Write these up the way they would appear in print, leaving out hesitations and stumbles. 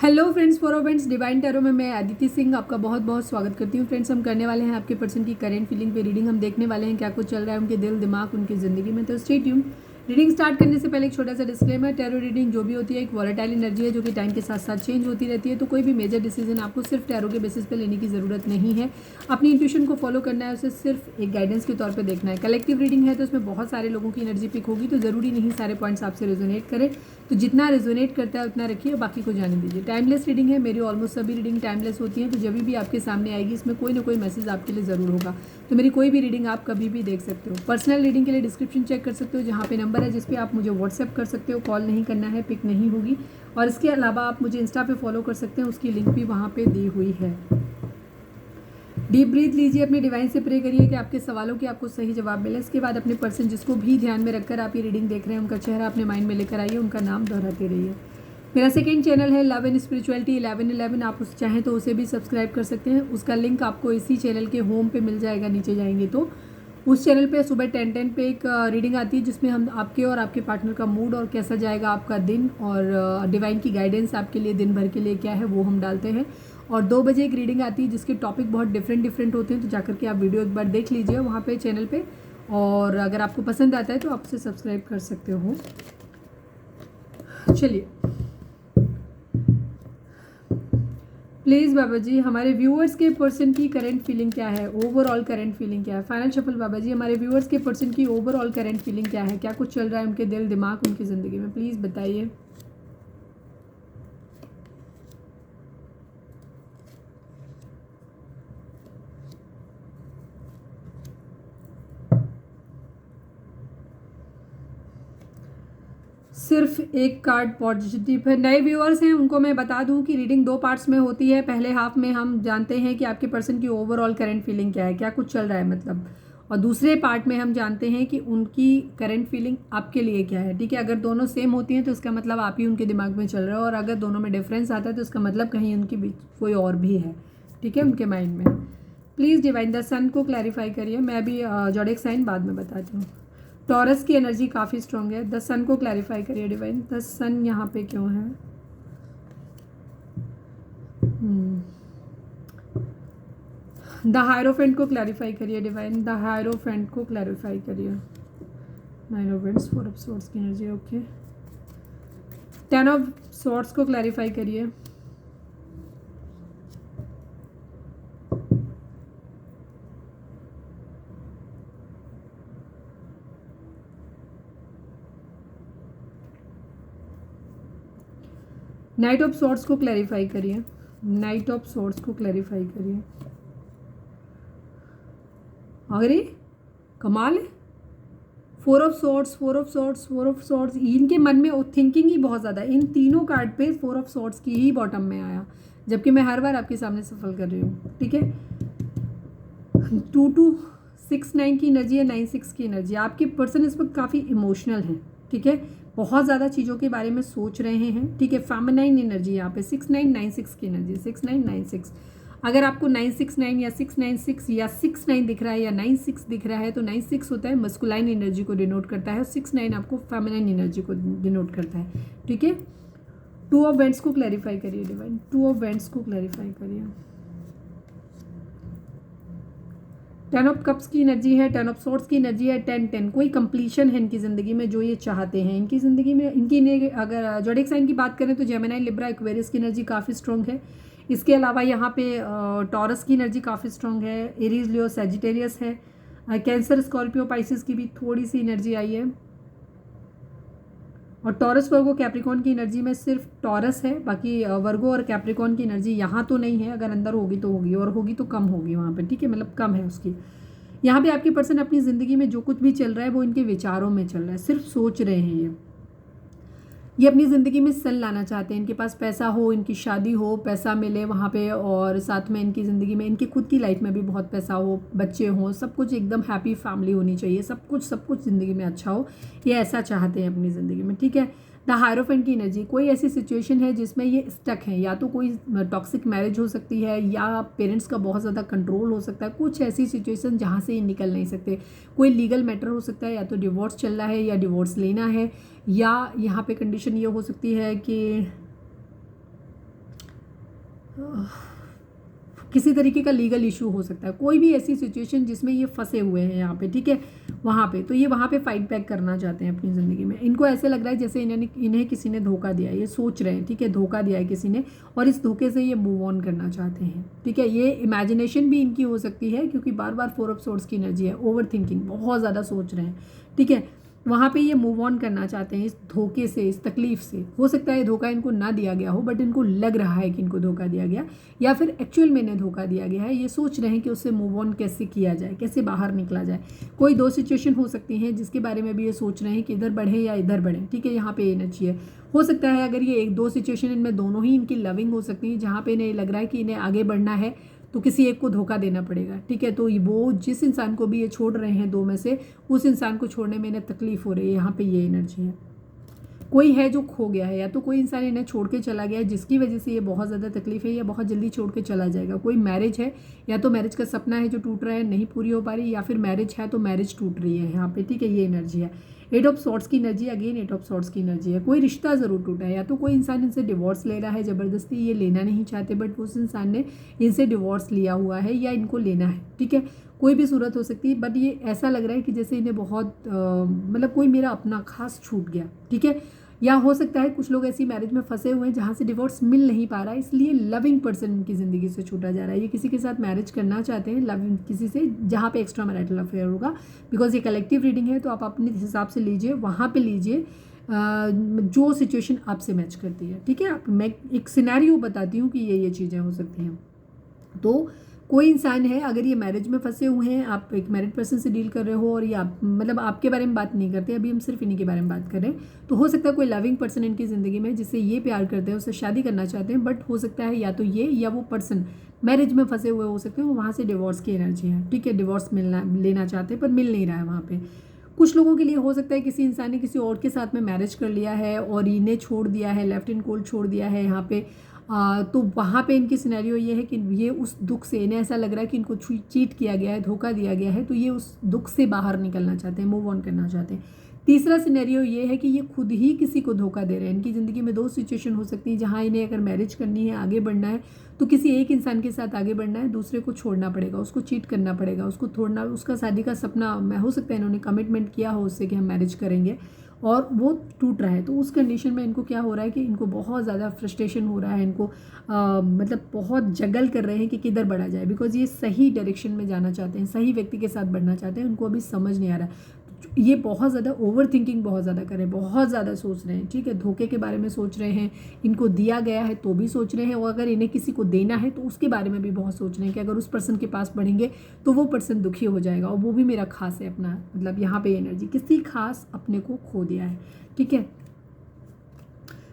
Hello friends, for friends divine tarot में मैं अदिति सिंह आपका बहुत बहुत स्वागत करती हूँ। फ्रेंड्स, हम करने वाले हैं आपके पर्सन की करेंट फीलिंग पे रीडिंग। हम देखने वाले हैं क्या कुछ चल रहा है उनके दिल दिमाग उनकी ज़िंदगी में। तो स्टे ट्यून। रीडिंग स्टार्ट करने से पहले एक छोटा सा डिस्क्लेमर, टैरो रीडिंग जो भी होती है एक वॉलेटाइल एनर्जी है जो कि टाइम के साथ साथ चेंज होती रहती है। तो कोई भी मेजर डिसीजन आपको सिर्फ टैरो के बेसिस पे लेने की ज़रूरत नहीं है। अपनी इंट्यूशन को फॉलो करना है, उसे सिर्फ एक गाइडेंस के तौर पर देखना है। कलेक्टिव रीडिंग है तो उसमें बहुत सारे लोगों की एनर्जी पिक होगी, तो ज़रूरी नहीं सारे पॉइंट्स आपसे रेजोनेट करें। तो जितना रेजोनेट करता है उतना रखिए, बाकी को जाने दीजिए। टाइमलेस रीडिंग है, मेरी ऑलमोस्ट सभी रीडिंग टाइमलेस होती हैं। तो जब भी आपके सामने आएगी इसमें कोई ना कोई मैसेज आपके लिए ज़रूर होगा। तो मेरी कोई भी रीडिंग आप कभी भी देख सकते हो। पर्सनल रीडिंग के लिए डिस्क्रिप्शन चेक कर सकते हो, जहाँ पे नंबर है जिस पे आप मुझे व्हाट्सएप कर सकते हो। कॉल नहीं करना है, पिक नहीं होगी। और इसके अलावा आप मुझे इंस्टा पे फॉलो कर सकते हैं, उसकी लिंक भी वहाँ पे दी हुई है। डीप ब्रीथ लीजिए, अपने डिवाइन से प्रे करिए कि आपके सवालों के आपको सही जवाब मिले। इसके बाद अपने पर्सन जिसको भी ध्यान में रखकर आप ये रीडिंग देख रहे हैं उनका चेहरा अपने माइंड में लेकर आइए, उनका नाम दोहराते रहिए। मेरा सेकंड चैनल है लव एंड स्पिरिचुअलिटी 1111, आप उस चाहें तो उसे भी सब्सक्राइब कर सकते हैं। उसका लिंक आपको इसी चैनल के होम पे मिल जाएगा, नीचे जाएंगे तो उस चैनल पे सुबह 10:10 पे एक रीडिंग आती है जिसमें हम आपके और आपके पार्टनर का मूड और कैसा जाएगा आपका दिन और डिवाइन की गाइडेंस आपके लिए दिन भर के लिए क्या है वो हम डालते हैं। और 2 बजे एक रीडिंग आती है जिसके टॉपिक बहुत डिफरेंट होते हैं, तो जाकर के आप वीडियो एक बार देख लीजिए वहाँ पे चैनल पे। और अगर आपको पसंद आता है तो आप उसे सब्सक्राइब कर सकते हो। चलिए, प्लीज़ बाबा जी हमारे व्यूअर्स के पर्सन की करंट फीलिंग क्या है, ओवरऑल करंट फीलिंग क्या है। फाइनल शफल बाबा जी, हमारे व्यूअर्स के पर्सन की ओवरऑल करंट फीलिंग क्या है, क्या कुछ चल रहा है उनके दिल दिमाग उनकी ज़िंदगी में, प्लीज़ बताइए। सिर्फ एक कार्ड पॉजिटिव है। नए व्यूअर्स हैं उनको मैं बता दूं कि रीडिंग 2 पार्ट्स में होती है। पहले हाफ में हम जानते हैं कि आपके पर्सन की ओवरऑल करंट फीलिंग क्या है, क्या कुछ चल रहा है मतलब। और दूसरे पार्ट में हम जानते हैं कि उनकी करंट फीलिंग आपके लिए क्या है। ठीक है, अगर दोनों सेम होती हैं तो इसका मतलब आप ही उनके दिमाग में चल रहे हो, और अगर दोनों में डिफरेंस आता है तो इसका मतलब कहीं उनके बीच कोई और भी है। ठीक है, उनके माइंड में। प्लीज़ डिवाइन द सन को क्लैरिफाई करिए। मैं भी जॉडिक साइन बाद में बताती हूँ। टॉरस की एनर्जी काफ़ी स्ट्रॉन्ग है। द सन को क्लैरिफाई करिए डिवाइन, द सन यहाँ पे क्यों है। द हायरोफेंट को क्लैरिफाई करिए डिवाइन, द हायरोफेंट को क्लैरिफाई करिए। 9 ऑफ वेंट्स, 4 ऑफ स्वॉर्ड्स की एनर्जी, ओके। 10 ऑफ स्वॉर्ड्स को क्लैरिफाई करिए। नाइट ऑफ स्वॉर्ड्स को क्लैरिफाई करिए। नाइट ऑफ स्वॉर्ड्स को क्लैरिफाई करिए। अरे कमाल है, 4 of swords, 4 of swords, 4 of swords. इनके मन में थिंकिंग ही बहुत ज़्यादा है। इन तीनों कार्ड पे 4 ऑफ स्वॉर्ड्स की ही बॉटम में आया, जबकि मैं हर बार आपके सामने सफल कर रही हूँ। ठीक है, 2269 की एनर्जी है, 96 की एनर्जी। आपके पर्सन इस वक्त काफ़ी इमोशनल हैं। ठीक है, बहुत ज़्यादा चीज़ों के बारे में सोच रहे हैं। ठीक है, फेमिनाइन एनर्जी यहाँ पे 6996 की एनर्जी, 6996। अगर आपको 969 या 696 या 69 दिख रहा है या 96 दिख रहा है तो 96 होता है मस्कुलाइन एनर्जी को डिनोट करता है और 69 आपको फेमिनाइन एनर्जी को डिनोट करता है। ठीक है, 2 ऑफ वेंट्स को क्लैरिफाई करिए डिवाइन, 2 ऑफ वेंट्स को क्लैरिफाई करिए। 10 ऑफ कप्स की एनर्जी है, 10 ऑफ सोर्ड्स की एनर्जी है, 10-10। कोई कंप्लीशन है इनकी ज़िंदगी में जो ये चाहते हैं। इनकी ज़िंदगी में अगर जोडिक साइन की बात करें तो जेमिनी, लिब्रा, एक्वेरियस की एनर्जी काफ़ी स्ट्रॉन्ग है। इसके अलावा यहाँ पे टॉरस की एनर्जी काफ़ी स्ट्रॉन्ग है, एरीज, लियो, सैजिटेरियस है, कैंसर, स्कॉर्पियो, पाइसिस की भी थोड़ी सी एनर्जी आई है। और टॉरस, वर्गो, कैप्रिकॉन की एनर्जी में सिर्फ टॉरस है, बाकी वर्गो और कैप्रिकॉन की एनर्जी यहाँ तो नहीं है। अगर अंदर होगी तो होगी, और होगी तो कम होगी वहाँ पे। ठीक है, मतलब कम है उसकी। यहाँ पे आपके पर्सन अपनी ज़िंदगी में जो कुछ भी चल रहा है वो इनके विचारों में चल रहा है, सिर्फ सोच रहे हैं। ये अपनी ज़िंदगी में सन लाना चाहते हैं। इनके पास पैसा हो, इनकी शादी हो, पैसा मिले वहाँ पे, और साथ में इनकी ज़िंदगी में इनकी खुद की लाइफ में भी बहुत पैसा हो, बच्चे हों, सब कुछ एकदम हैप्पी फैमिली होनी चाहिए, सब कुछ ज़िंदगी में अच्छा हो। ये ऐसा चाहते हैं अपनी ज़िंदगी में। ठीक है, द हायरोफेंट की एनर्जी, कोई ऐसी सिचुएशन है जिसमें ये स्टक है, या तो कोई टॉक्सिक मैरिज हो सकती है या पेरेंट्स का बहुत ज़्यादा कंट्रोल हो सकता है। कुछ ऐसी सिचुएशन जहाँ से ये निकल नहीं सकते। कोई लीगल मैटर हो सकता है, या तो डिवोर्स चल रहा है या डिवोर्स लेना है, या यहाँ पे कंडीशन ये हो सकती है कि किसी तरीके का लीगल इशू हो सकता है, कोई भी ऐसी सिचुएशन जिसमें ये फंसे हुए हैं यहाँ पे, ठीक है, वहाँ पे तो ये वहाँ पे फाइट बैक करना चाहते हैं अपनी ज़िंदगी में। इनको ऐसे लग रहा है जैसे इन्हें किसी ने धोखा दिया है, ये सोच रहे हैं, ठीक है, धोखा दिया है किसी ने, और इस धोखे से ये मूव ऑन करना चाहते हैं, ठीक है। ये इमेजिनेशन भी इनकी हो सकती है, क्योंकि बार बार 4 ऑफ सोर्ड्स की एनर्जी है, ओवर थिंकिंग, बहुत ज़्यादा सोच रहे हैं, ठीक है। वहाँ पे ये मूव ऑन करना चाहते हैं इस धोखे से, इस तकलीफ से। हो सकता है धोखा इनको ना दिया गया हो, बट इनको लग रहा है कि इनको धोखा दिया गया, या फिर एक्चुअल में इन्हें धोखा दिया गया है। ये सोच रहे हैं कि उससे मूव ऑन कैसे किया जाए, कैसे बाहर निकला जाए। कोई 2 सिचुएशन हो सकती हैं जिसके बारे में भी ये सोच रहे हैं कि इधर बढ़े या इधर बढ़े, ठीक है। यहाँ पे एनर्जी है, हो सकता है अगर ये 1-2 सिचुएशन इनमें दोनों ही इनकी लविंग हो सकती हैं, जहाँ पे इन्हें लग रहा है कि इन्हें आगे बढ़ना है तो किसी एक को धोखा देना पड़ेगा, ठीक है। तो वो जिस इंसान को भी ये छोड़ रहे हैं 2 में से, उस इंसान को छोड़ने में इन्हें तकलीफ हो रही है। यहाँ पे ये एनर्जी है, कोई है जो खो गया है, या तो कोई इंसान इन्हें छोड़ के चला गया है जिसकी वजह से ये बहुत ज़्यादा तकलीफ है, या बहुत जल्दी छोड़ के चला जाएगा। कोई मैरिज है, या तो मैरिज का सपना है जो टूट रहा है, नहीं पूरी हो पा रही, या फिर मैरिज है तो मैरिज टूट रही है यहाँ पे, ठीक है। ये एनर्जी है, 8 ऑफ सॉर्ड्स की एनर्जी, अगेन 8 ऑफ सॉर्ड्स की एनर्जी है। कोई रिश्ता ज़रूर टूटा है, या तो कोई इंसान इनसे डिवोर्स ले रहा है ज़बरदस्ती, ये लेना नहीं चाहते बट उस इंसान ने इनसे डिवोर्स लिया हुआ है, या इनको लेना है, ठीक है। कोई भी सूरत हो सकती है, बट ये ऐसा लग रहा है कि जैसे इन्हें बहुत मतलब कोई मेरा अपना खास छूट गया, ठीक है। या हो सकता है कुछ लोग ऐसी मैरिज में फंसे हुए हैं जहाँ से डिवोर्स मिल नहीं पा रहा है, इसलिए लविंग पर्सन इनकी ज़िंदगी से छूटा जा रहा है। ये किसी के साथ मैरिज करना चाहते हैं, लविंग किसी से, जहाँ पे एक्स्ट्रा मैरिटल अफेयर होगा। बिकॉज ये कलेक्टिव रीडिंग है, तो आप अपने हिसाब से लीजिए, वहाँ पे लीजिए जो सिचुएशन आपसे मैच करती है, ठीक है। मैं एक सिनेरियो बताती हूँ कि ये चीज़ें हो सकती हैं। तो कोई इंसान है, अगर ये मैरिज में फंसे हुए हैं, आप एक मैरिड पर्सन से डील कर रहे हो, और ये आप मतलब आपके बारे में बात नहीं करते, अभी हम सिर्फ इन्हीं के बारे में बात कर रहे हैं, तो हो सकता है कोई लविंग पर्सन इनकी ज़िंदगी में जिससे ये प्यार करते हैं, उससे शादी करना चाहते हैं, बट हो सकता है या तो ये या वो पर्सन मैरिज में फंसे हुए हो सकते हैं, वहाँ से डिवोर्स की एनर्जी है, ठीक है। डिवोर्स लेना चाहते हैं पर मिल नहीं रहा है वहाँ पर। कुछ लोगों के लिए हो सकता है किसी इंसान ने किसी और के साथ में मैरिज कर लिया है और इन्हें छोड़ दिया है, लेफ्ट इन कोल्ड छोड़ दिया है यहाँ पे। तो वहाँ पे इनकी सिनेरियो ये है कि ये उस दुख से, इन्हें ऐसा लग रहा है कि इनको चीट किया गया है, धोखा दिया गया है, तो ये उस दुख से बाहर निकलना चाहते हैं, मूव ऑन करना चाहते हैं। तीसरा सिनेरियो ये है कि ये खुद ही किसी को धोखा दे रहे हैं। इनकी ज़िंदगी में 2 सिचुएशन हो सकती हैं जहाँ इन्हें अगर मैरिज करनी है, आगे बढ़ना है, तो किसी एक इंसान के साथ आगे बढ़ना है, दूसरे को छोड़ना पड़ेगा, उसको चीट करना पड़ेगा, उसको छोड़ना, उसका शादी का सपना हो सकता है इन्होंने कमिटमेंट किया हो उससे कि हम मैरिज करेंगे, और वो टूट रहा है। तो उस कंडीशन में इनको क्या हो रहा है कि इनको बहुत ज़्यादा फ्रस्ट्रेशन हो रहा है, इनको मतलब बहुत जगल कर रहे हैं कि किधर बढ़ा जाए, बिकॉज ये सही डायरेक्शन में जाना चाहते हैं, सही व्यक्ति के साथ बढ़ना चाहते हैं, उनको अभी समझ नहीं आ रहा। ये बहुत ज़्यादा ओवर थिंकिंग बहुत ज़्यादा कर रहे हैं, बहुत ज़्यादा सोच रहे हैं, ठीक है। धोखे के बारे में सोच रहे हैं, इनको दिया गया है तो भी सोच रहे हैं, और अगर इन्हें किसी को देना है तो उसके बारे में भी बहुत सोच रहे हैं कि अगर उस पर्सन के पास बढ़ेंगे तो वो पर्सन दुखी हो जाएगा, और वो भी मेरा खास है अपना, मतलब यहाँ पे एनर्जी किसी खास अपने को खो दिया है, ठीक है।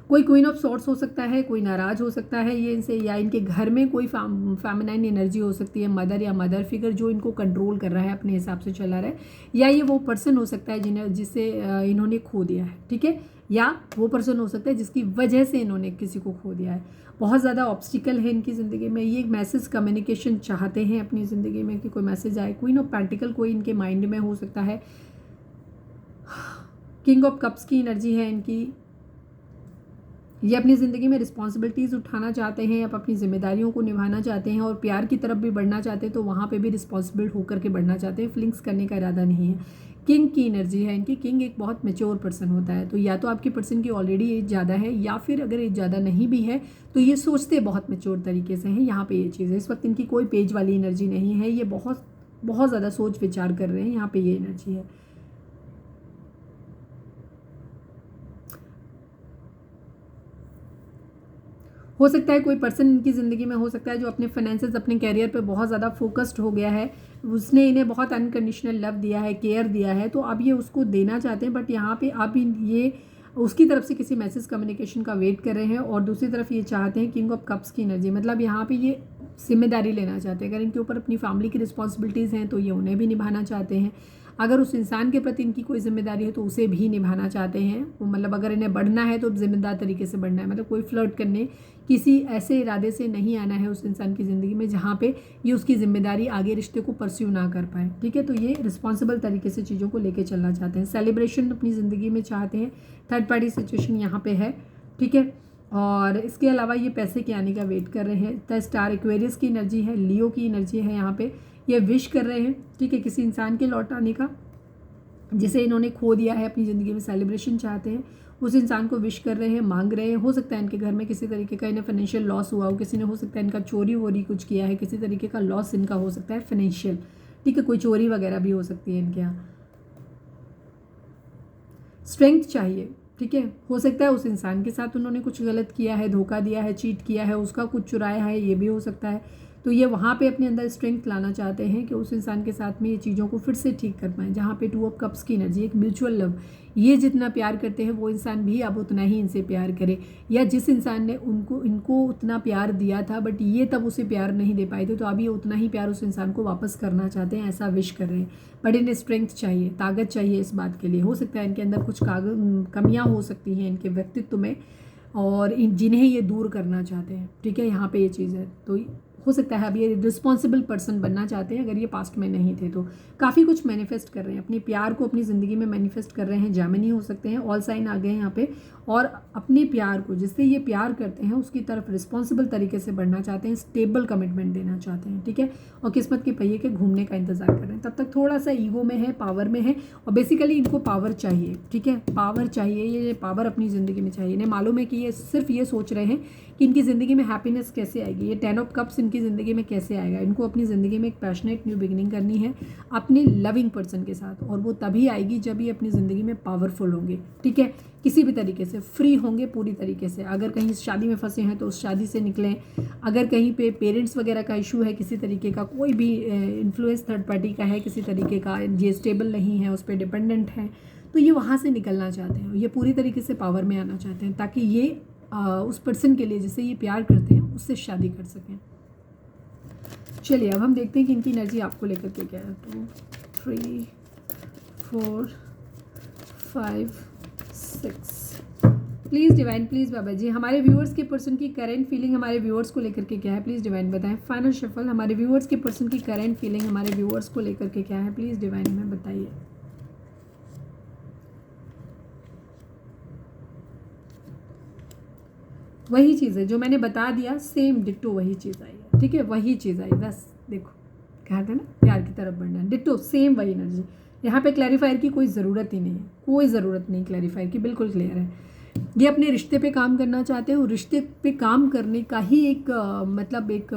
कोई क्वीन ऑफ सॉर्ट्स हो सकता है, कोई नाराज हो सकता है ये इनसे, या इनके घर में कोई फेमिनाइन एनर्जी हो सकती है, मदर या मदर फिगर जो इनको कंट्रोल कर रहा है, अपने हिसाब से चला रहा है, या ये वो पर्सन हो सकता है जिसे इन्होंने खो दिया है, ठीक है। या वो पर्सन हो सकता है जिसकी वजह से इन्होंने किसी को खो दिया है। बहुत ज़्यादा ऑब्स्टिकल है इनकी ज़िंदगी में, ये एक मैसेज कम्युनिकेशन चाहते हैं अपनी ज़िंदगी में कि कोई मैसेज आए। क्वीन ऑफ पेंटिकल कोई इनके माइंड में हो सकता है। किंग ऑफ कप्स की एनर्जी है इनकी, ये अपनी ज़िंदगी में रिस्पॉन्सिबिलिटीज़ उठाना चाहते हैं, आप अपनी जिम्मेदारियों को निभाना चाहते हैं, और प्यार की तरफ भी बढ़ना चाहते हैं, तो वहाँ पे भी रिस्पॉन्सिबल होकर के बढ़ना चाहते हैं, फीलिंग्स करने का इरादा नहीं है। किंग की एनर्जी है इनकी, किंग एक बहुत मेच्योर पर्सन होता है, तो या तो आपके पर्सन की ऑलरेडी एज ज़्यादा है, या फिर अगर एज ज़्यादा नहीं भी है तो ये सोचते बहुत मेच्योर तरीके से हैं। यहाँ पर ये चीज़ है, इस वक्त इनकी कोई पेज वाली एनर्जी नहीं है, ये बहुत बहुत ज़्यादा सोच विचार कर रहे हैं, यहाँ पर ये एनर्जी है। हो सकता है कोई पर्सन इनकी ज़िंदगी में हो सकता है जो अपने फाइनेंसेस, अपने कैरियर पे बहुत ज़्यादा फोकस्ड हो गया है, उसने इन्हें बहुत अनकंडीशनल लव दिया है, केयर दिया है, तो अब ये उसको देना चाहते हैं, बट यहाँ पे अब ये उसकी तरफ से किसी मैसेज कम्युनिकेशन का वेट कर रहे हैं, और दूसरी तरफ ये चाहते हैं किंग ऑफ कप्स की एनर्जी, मतलब यहाँ पे ये जिम्मेदारी लेना चाहते हैं। अगर इनके ऊपर अपनी फैमिली की रिस्पॉन्सिबिलिटीज़ हैं तो ये उन्हें भी निभाना चाहते हैं। अगर उस इंसान के प्रति इनकी कोई जिम्मेदारी है तो उसे भी निभाना चाहते हैं। मतलब अगर इन्हें बढ़ना है तो जिम्मेदार तरीके से बढ़ना है, मतलब कोई फ्लर्ट करने, किसी ऐसे इरादे से नहीं आना है उस इंसान की ज़िंदगी में जहाँ पे ये उसकी जिम्मेदारी आगे रिश्ते को परस्यू ना कर पाए, ठीक है। तो ये रिस्पॉन्सिबल तरीके से चीज़ों को लेके चलना चाहते हैं, सेलिब्रेशन अपनी ज़िंदगी में चाहते हैं। थर्ड पार्टी सिचुएशन यहाँ पे है, ठीक है। और इसके अलावा ये पैसे के आने का वेट कर रहे हैं। द स्टार एक्वेरियस की एनर्जी है, लियो की एनर्जी है यहाँ पे। ये विश कर रहे हैं, ठीक है, किसी इंसान के लौट आने का जिसे इन्होंने खो दिया है अपनी ज़िंदगी में। सेलिब्रेशन चाहते हैं, उस इंसान को विश कर रहे हैं, मांग रहे हैं। हो सकता है इनके घर में किसी तरीके का इन्हें फाइनेंशियल लॉस हुआ हो, किसी ने हो सकता है इनका चोरी वोरी कुछ किया है, किसी तरीके का लॉस इनका हो सकता है फाइनेंशियल, ठीक है, कोई चोरी वगैरह भी हो सकती है इनके यहाँ। स्ट्रेंथ चाहिए, ठीक है, हो सकता है उस इंसान के साथ उन्होंने कुछ गलत किया है, धोखा दिया है, चीट किया है, उसका कुछ चुराया है, ये भी हो सकता है। तो ये वहाँ पे अपने अंदर स्ट्रेंथ लाना चाहते हैं कि उस इंसान के साथ में ये चीज़ों को फिर से ठीक कर पाएँ। जहाँ पे 2 ऑफ कप्स की एनर्जी, एक म्यूचुअल लव, ये जितना प्यार करते हैं वो इंसान भी अब उतना ही इनसे प्यार करे, या जिस इंसान ने इनको उतना प्यार दिया था बट ये तब उसे प्यार नहीं दे पाए थे, तो अब ये उतना ही प्यार उस इंसान को वापस करना चाहते हैं, ऐसा विश कर रहे हैं। बट इन्हें स्ट्रेंथ चाहिए, ताकत चाहिए इस बात के लिए। हो सकता है इनके अंदर कुछ कमियाँ हो सकती हैं इनके व्यक्तित्व में, और जिन्हें ये दूर करना चाहते हैं, ठीक है, यहाँ पे ये चीज़ है। तो हो सकता है अब ये रिस्पॉन्सिबल पर्सन बनना चाहते हैं, अगर ये पास्ट में नहीं थे तो। काफ़ी कुछ मैनिफेस्ट कर रहे हैं, अपने प्यार को अपनी ज़िंदगी में मैनिफेस्ट कर रहे हैं। जेमिनी हो सकते हैं, ऑल साइन आ गए हैं यहाँ पे। और अपने प्यार को, जिससे ये प्यार करते हैं, उसकी तरफ रिस्पॉन्सिबल तरीके से बढ़ना चाहते हैं, स्टेबल कमिटमेंट देना चाहते हैं, ठीक है, और किस्मत के पहिए के घूमने का इंतजार कर रहे हैं। तब तक थोड़ा सा ईगो में है, पावर में है, और बेसिकली इनको पावर चाहिए, ठीक है, पावर चाहिए, ये पावर अपनी ज़िंदगी में चाहिए। इन्हें मालूम है कि ये सिर्फ ये सोच रहे हैं कि इनकी ज़िंदगी में हैप्पीनेस कैसे आएगी, ये 10 ऑफ कप्स इनकी ज़िंदगी में कैसे आएगा। इनको अपनी ज़िंदगी में एक पैशनेट न्यू बिगिनिंग करनी है अपने लविंग पर्सन के साथ, और वो तभी आएगी जब ये अपनी ज़िंदगी में पावरफुल होंगे, ठीक है, किसी भी तरीके से फ्री होंगे पूरी तरीके से। अगर कहीं शादी में फंसे हैं तो उस शादी से निकलें, अगर कहीं पे पेरेंट्स वगैरह का इशू है, किसी तरीके का कोई भी इन्फ्लुएंस थर्ड पार्टी का है, किसी तरीके का ये स्टेबल नहीं है, उस पर डिपेंडेंट है, तो ये वहाँ से निकलना चाहते हैं, ये पूरी तरीके से पावर में आना चाहते हैं, ताकि ये उस पर्सन के लिए जिसे ये प्यार करते हैं उससे शादी कर सकें। चलिए अब हम देखते हैं कि इनकी एनर्जी आपको लेकर के क्या है। 2 3 4 5 6। प्लीज़ डिवाइन, प्लीज़ बाबा जी, हमारे व्यूअर्स के पर्सन की करेंट फीलिंग हमारे व्यूअर्स को लेकर के क्या है, प्लीज़ डिवाइन बताएं। फाइनल शफल, हमारे व्यूअर्स के पर्सन की करेंट फीलिंग हमारे व्यूअर्स को लेकर के क्या है, प्लीज़ डिवाइन हमें बताइए। वही चीज़ है जो मैंने बता दिया, सेम डिट्टो वही चीज़ आई है, ठीक है, वही चीज़ आई, बस देखो कहा था ना प्यार की तरफ बढ़ना, डिट्टो सेम वही एनर्जी। यहाँ पे क्लैरिफायर की कोई ज़रूरत ही नहीं है, कोई ज़रूरत नहीं क्लैरिफायर की, बिल्कुल क्लियर है। ये अपने रिश्ते पे काम करना चाहते हैं, और रिश्ते पे काम करने का ही एक मतलब एक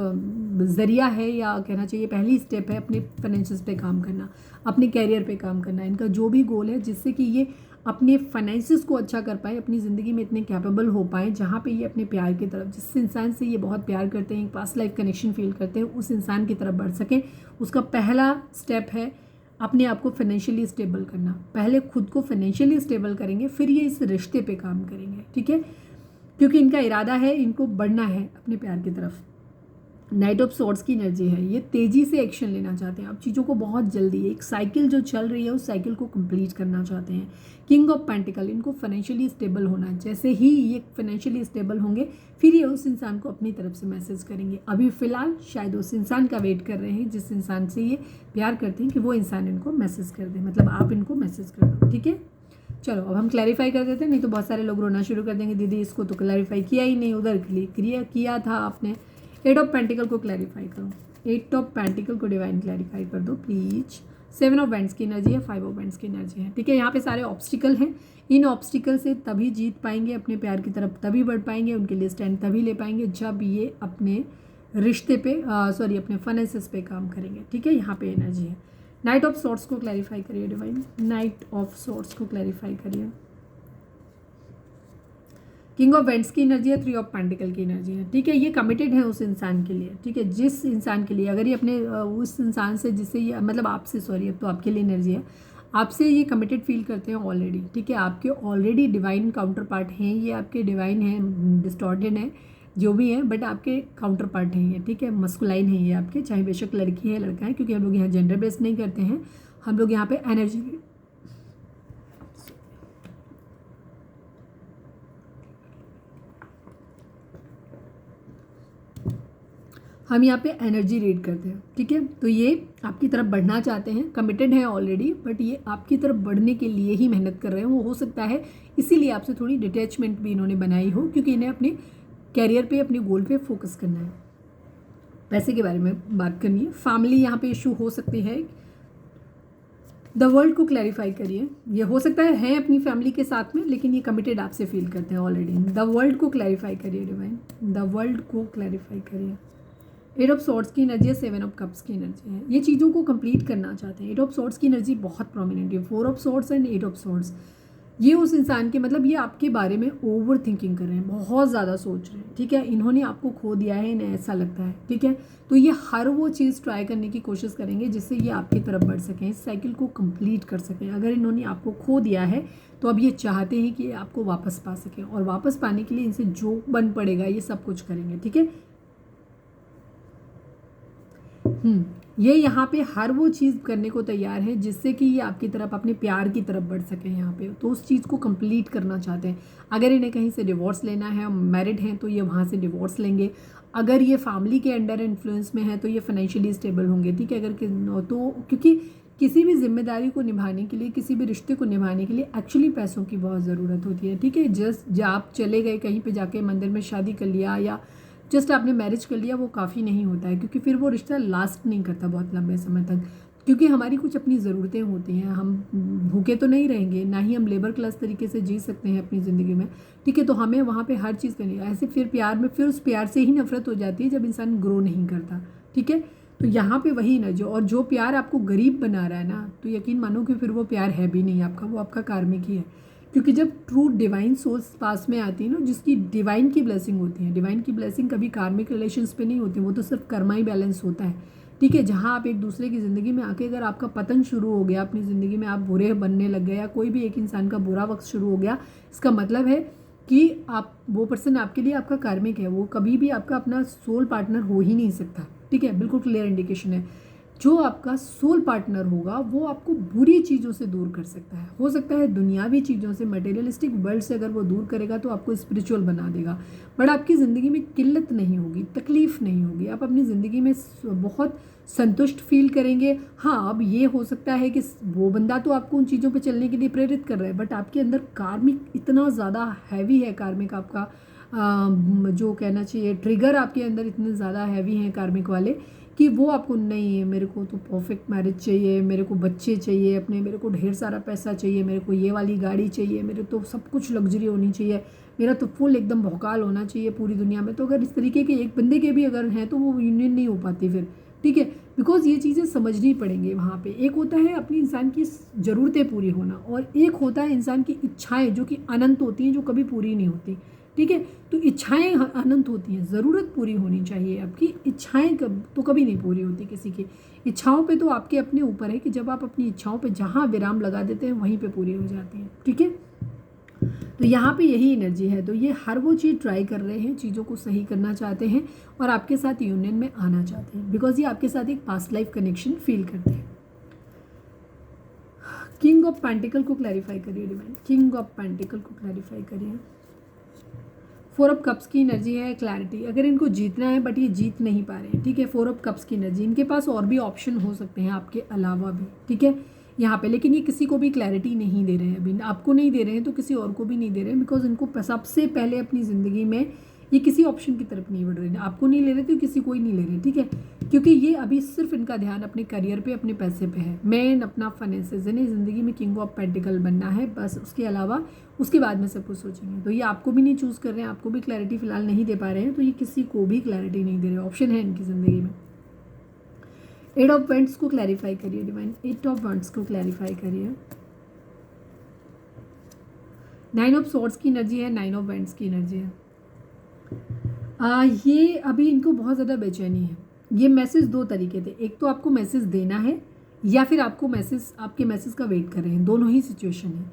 ज़रिया है, या कहना चाहिए पहली स्टेप है अपने फाइनेंसेस पे काम करना, अपने कैरियर पे काम करना। इनका जो भी गोल है जिससे कि ये अपने फाइनेंसेस को अच्छा कर पाए, अपनी ज़िंदगी में इतने कैपेबल हो पाए, जहाँ पे ये अपने प्यार की तरफ, जिस इंसान से ये बहुत प्यार करते हैं, एक पास्ट लाइफ कनेक्शन फील करते हैं, उस इंसान की तरफ बढ़ सकें। उसका पहला स्टेप है अपने आप को फाइनेंशियली स्टेबल करना। पहले खुद को फाइनेंशियली स्टेबल करेंगे, फिर ये इस रिश्ते पे काम करेंगे, ठीक है, क्योंकि इनका इरादा है, इनको बढ़ना है अपने प्यार की तरफ। नाइट ऑफ सॉर्ड्स की एनर्जी है, ये तेज़ी से एक्शन लेना चाहते हैं अब चीज़ों को, बहुत जल्दी एक साइकिल जो चल रही है उस साइकिल को कंप्लीट करना चाहते हैं। किंग ऑफ पेंटिकल, इनको फाइनेंशियली स्टेबल होना है, जैसे ही ये फाइनेंशियली स्टेबल होंगे फिर ये उस इंसान को अपनी तरफ से मैसेज करेंगे। अभी फ़िलहाल शायद उस इंसान का वेट कर रहे हैं जिस इंसान से ये प्यार करते हैं, कि वो इंसान इनको मैसेज कर दे, मतलब आप इनको मैसेज कर दो, ठीक है। चलो अब हम क्लैरिफाई कर देते हैं, नहीं तो बहुत सारे लोग रोना शुरू कर देंगे, दीदी इसको तो क्लैरिफाई किया ही नहीं, उधर क्लियर किया था आपने। 8 ऑफ पेंटिकल को क्लैरिफाई करो, 8 ऑफ पेंटिकल को डिवाइन क्लैरिफाई कर दो प्लीज। 7 ऑफ वेंट्स की एनर्जी है, 5 ऑफ वेंट्स की एनर्जी है, ठीक है। यहाँ पे सारे ऑब्स्टिकल हैं, इन ऑब्स्टिकल से तभी जीत पाएंगे, अपने प्यार की तरफ तभी बढ़ पाएंगे, उनके लिए स्टैंड तभी ले पाएंगे जब ये अपने रिश्ते पे सॉरी अपने फाइनेंसेस पे काम करेंगे, ठीक है। यहाँ पे एनर्जी है। नाइट ऑफ सॉर्ट्स को क्लैरिफाई करिए डिवाइन, नाइट ऑफ सॉर्ट्स को क्लैरिफाई करिए। किंग ऑफ वेंट्स की एनर्जी है, 3 ऑफ पेंटिकल की एनर्जी है, ठीक है। ये कमिटेड है उस इंसान के लिए, ठीक है, जिस इंसान के लिए, अगर ये अपने उस इंसान से जिससे ये मतलब आपसे, सॉरी अब तो आपके लिए एनर्जी है, आपसे ये कमिटेड फील करते हैं ऑलरेडी, ठीक है। आपके ऑलरेडी डिवाइन काउंटर पार्ट हैं, ये आपके डिवाइन हैं, डिस्टॉर्टेड हैं जो भी हैं, बट आपके काउंटर पार्ट हैं ये, ठीक है, मस्कुलाइन है ये आपके, चाहे बेशक लड़की है लड़का है, क्योंकि हम लोग यहाँ जेंडर बेस्ड नहीं करते हैं, हम लोग यहाँ पे एनर्जी। हम यहाँ पे एनर्जी रीड करते हैं, ठीक है। तो ये आपकी तरफ बढ़ना चाहते हैं, कमिटेड है ऑलरेडी, बट ये आपकी तरफ बढ़ने के लिए ही मेहनत कर रहे हैं। वो हो सकता है इसीलिए आपसे थोड़ी डिटैचमेंट भी इन्होंने बनाई हो, क्योंकि इन्हें अपने कैरियर पे, अपने गोल पे फोकस करना है। पैसे के बारे में बात करनी है। फैमिली यहाँ पे इशू हो सकती है। द वर्ल्ड को क्लैरिफाई करिए। ये हो सकता है अपनी फैमिली के साथ में, लेकिन ये कमिटेड आपसे फील करते हैं ऑलरेडी। द वर्ल्ड को क्लैरिफाई करिए डिवाइन, द वर्ल्ड को क्लैरिफाई करिए। 8 ऑफ सॉर्ड्स की एनर्जी है, 7 ऑफ कप्स की एनर्जी है। ये चीज़ों को कंप्लीट करना चाहते हैं। 8 ऑफ सॉर्ड्स की एनर्जी बहुत प्रोमिनेंट है। 4 of swords and 8 of swords, ये उस इंसान के, मतलब ये आपके बारे में ओवर थिंकिंग कर रहे हैं, बहुत ज़्यादा सोच रहे हैं, ठीक है। इन्होंने आपको खो दिया है, इन्हें ऐसा लगता है, ठीक है। तो ये हर वो चीज़ ट्राई करने की कोशिश करेंगे जिससे ये आपकी तरफ बढ़ सकें, इस साइकिल को कंप्लीट कर सकें। अगर इन्होंने आपको खो दिया है तो अब ये चाहते हैं कि आपको वापस पा सकें, और वापस पाने के लिए इनसे जो बन पड़ेगा ये सब कुछ करेंगे, ठीक है। ये यहाँ पे हर वो चीज़ करने को तैयार है जिससे कि ये आपकी तरफ, अपने प्यार की तरफ बढ़ सके यहाँ पे। तो उस चीज़ को कंप्लीट करना चाहते हैं। अगर इन्हें कहीं से डिवोर्स लेना है, मैरिड हैं तो ये वहाँ से डिवोर्स लेंगे। अगर ये फैमिली के अंडर इन्फ्लुएंस में है तो ये फाइनेंशियली स्टेबल होंगे, ठीक है। अगर तो क्योंकि किसी भी जिम्मेदारी को निभाने के लिए, किसी भी रिश्ते को निभाने के लिए एक्चुअली पैसों की बहुत ज़रूरत होती है, ठीक है। जस्ट आप चले गए कहीं पे जाके मंदिर में शादी कर लिया, या जस्ट आपने मैरिज कर लिया, वो काफ़ी नहीं होता है, क्योंकि फिर वो रिश्ता लास्ट नहीं करता बहुत लंबे समय तक। क्योंकि हमारी कुछ अपनी ज़रूरतें होती हैं, हम भूखे तो नहीं रहेंगे, ना ही हम लेबर क्लास तरीके से जी सकते हैं अपनी ज़िंदगी में, ठीक है। तो हमें वहाँ पे हर चीज़ करनी है। ऐसे फिर प्यार में, फिर उस प्यार से ही नफरत हो जाती है जब इंसान ग्रो नहीं करता, ठीक है। तो यहाँ पे वही ना, जो प्यार आपको गरीब बना रहा है ना, तो यकीन मानो कि फिर वो प्यार है भी नहीं आपका, वो आपका कार्मिक ही है। क्योंकि जब ट्रू डिवाइन सोल्स पास में आती है ना, जिसकी डिवाइन की ब्लेसिंग होती है, डिवाइन की ब्लेसिंग कभी कार्मिक रिलेशंस पे नहीं होती, वो तो सिर्फ कर्मा ही बैलेंस होता है, ठीक है। जहाँ आप एक दूसरे की ज़िंदगी में आके, अगर आपका पतन शुरू हो गया अपनी ज़िंदगी में, आप बुरे बनने लग गए, या कोई भी एक इंसान का बुरा वक्त शुरू हो गया, इसका मतलब है कि आप, वो पर्सन आपके लिए आपका कार्मिक है, वो कभी भी आपका अपना सोल पार्टनर हो ही नहीं सकता, ठीक है। बिल्कुल क्लियर इंडिकेशन है। जो आपका सोल पार्टनर होगा वो आपको बुरी चीज़ों से दूर कर सकता है, हो सकता है दुनियावी चीज़ों से, मटेरियलिस्टिक वर्ल्ड से अगर वो दूर करेगा तो आपको स्पिरिचुअल बना देगा, बट आपकी ज़िंदगी में किल्लत नहीं होगी, तकलीफ़ नहीं होगी, आप अपनी ज़िंदगी में बहुत संतुष्ट फील करेंगे। हाँ, अब ये हो सकता है कि वो बंदा तो आपको उन चीज़ों पर चलने के लिए प्रेरित कर रहा है, बट आपके अंदर कार्मिक इतना ज़्यादा हैवी है, कार्मिक आपका जो कहना चाहिए ट्रिगर आपके अंदर इतने ज़्यादा हैवी हैं कार्मिक वाले, कि वो आपको, नहीं है मेरे को तो परफेक्ट मैरिज चाहिए, मेरे को बच्चे चाहिए अपने, मेरे को ढेर सारा पैसा चाहिए, मेरे को ये वाली गाड़ी चाहिए, मेरे तो सब कुछ लग्जरी होनी चाहिए, मेरा तो फुल एकदम भौकाल होना चाहिए पूरी दुनिया में। तो अगर इस तरीके के एक बंदे के भी अगर हैं तो वो यूनियन नहीं हो पाती फिर, ठीक है। बिकॉज ये चीज़ें समझनी पड़ेंगी वहाँ पे। एक होता है अपनी इंसान की ज़रूरतें पूरी होना, और एक होता है इंसान की इच्छाएँ, जो कि अनंत होती हैं, जो कभी पूरी नहीं होती, ठीक है। तो इच्छाएं अनंत होती हैं, ज़रूरत पूरी होनी चाहिए। आपकी इच्छाएं कभी नहीं पूरी होती किसी की। इच्छाओं पे तो आपके अपने ऊपर है कि जब आप अपनी इच्छाओं पे जहाँ विराम लगा देते हैं वहीं पे पूरी हो जाती हैं, ठीक है। तो यहाँ पे यही एनर्जी है। तो ये हर वो चीज़ ट्राई कर रहे हैं, चीज़ों को सही करना चाहते हैं और आपके साथ यूनियन में आना चाहते हैं, बिकॉज ये आपके साथ एक पास्ट लाइफ कनेक्शन फील करते हैं। किंग ऑफ पेंटिकल को क्लैरिफाई करिए डिवाइन, किंग ऑफ पेंटिकल को क्लैरिफाई करिए। 4 ऑफ कप्स की एनर्जी है क्लैरिटी। अगर इनको जीतना है बट ये जीत नहीं पा रहे हैं, ठीक है। 4 ऑफ कप्स की एनर्जी, इनके पास और भी ऑप्शन हो सकते हैं आपके अलावा भी, ठीक है, यहाँ पे, लेकिन ये किसी को भी क्लैरिटी नहीं दे रहे हैं अभी। आपको नहीं दे रहे हैं तो किसी और को भी नहीं दे रहे हैं, बिकॉज इनको सबसे पहले अपनी ज़िंदगी में ये किसी ऑप्शन की तरफ नहीं बढ़ रहे हैं। आपको नहीं ले रहे तो किसी को ही नहीं ले रहे, ठीक है। क्योंकि ये अभी सिर्फ इनका ध्यान अपने करियर पे, अपने पैसे पे है, मेन अपना फाइनेंसेस, इन्हें ज़िंदगी में किंग ऑफ पेंटिकल बनना है बस। उसके अलावा उसके बाद में सब कुछ सोचेंगे। तो ये आपको भी नहीं चूज़ कर रहे हैं, आपको भी क्लैरिटी फिलहाल नहीं दे पा रहे हैं, तो ये किसी को भी क्लैरिटी नहीं दे रहे। ऑप्शन है इनकी ज़िंदगी में। 8 ऑफ वैंड्स को क्लैरिफाई करिए डिवाइन, 8 ऑफ वैंड्स को क्लैरिफाई करिए। 9 ऑफ सॉर्ड्स की एनर्जी है, 9 ऑफ वैंड्स की एनर्जी है। ये अभी इनको बहुत ज़्यादा बेचैनी है। ये मैसेज दो तरीके थे, एक तो आपको मैसेज देना है या फिर आपको आपके मैसेज का वेट कर रहे हैं, दोनों ही सिचुएशन है।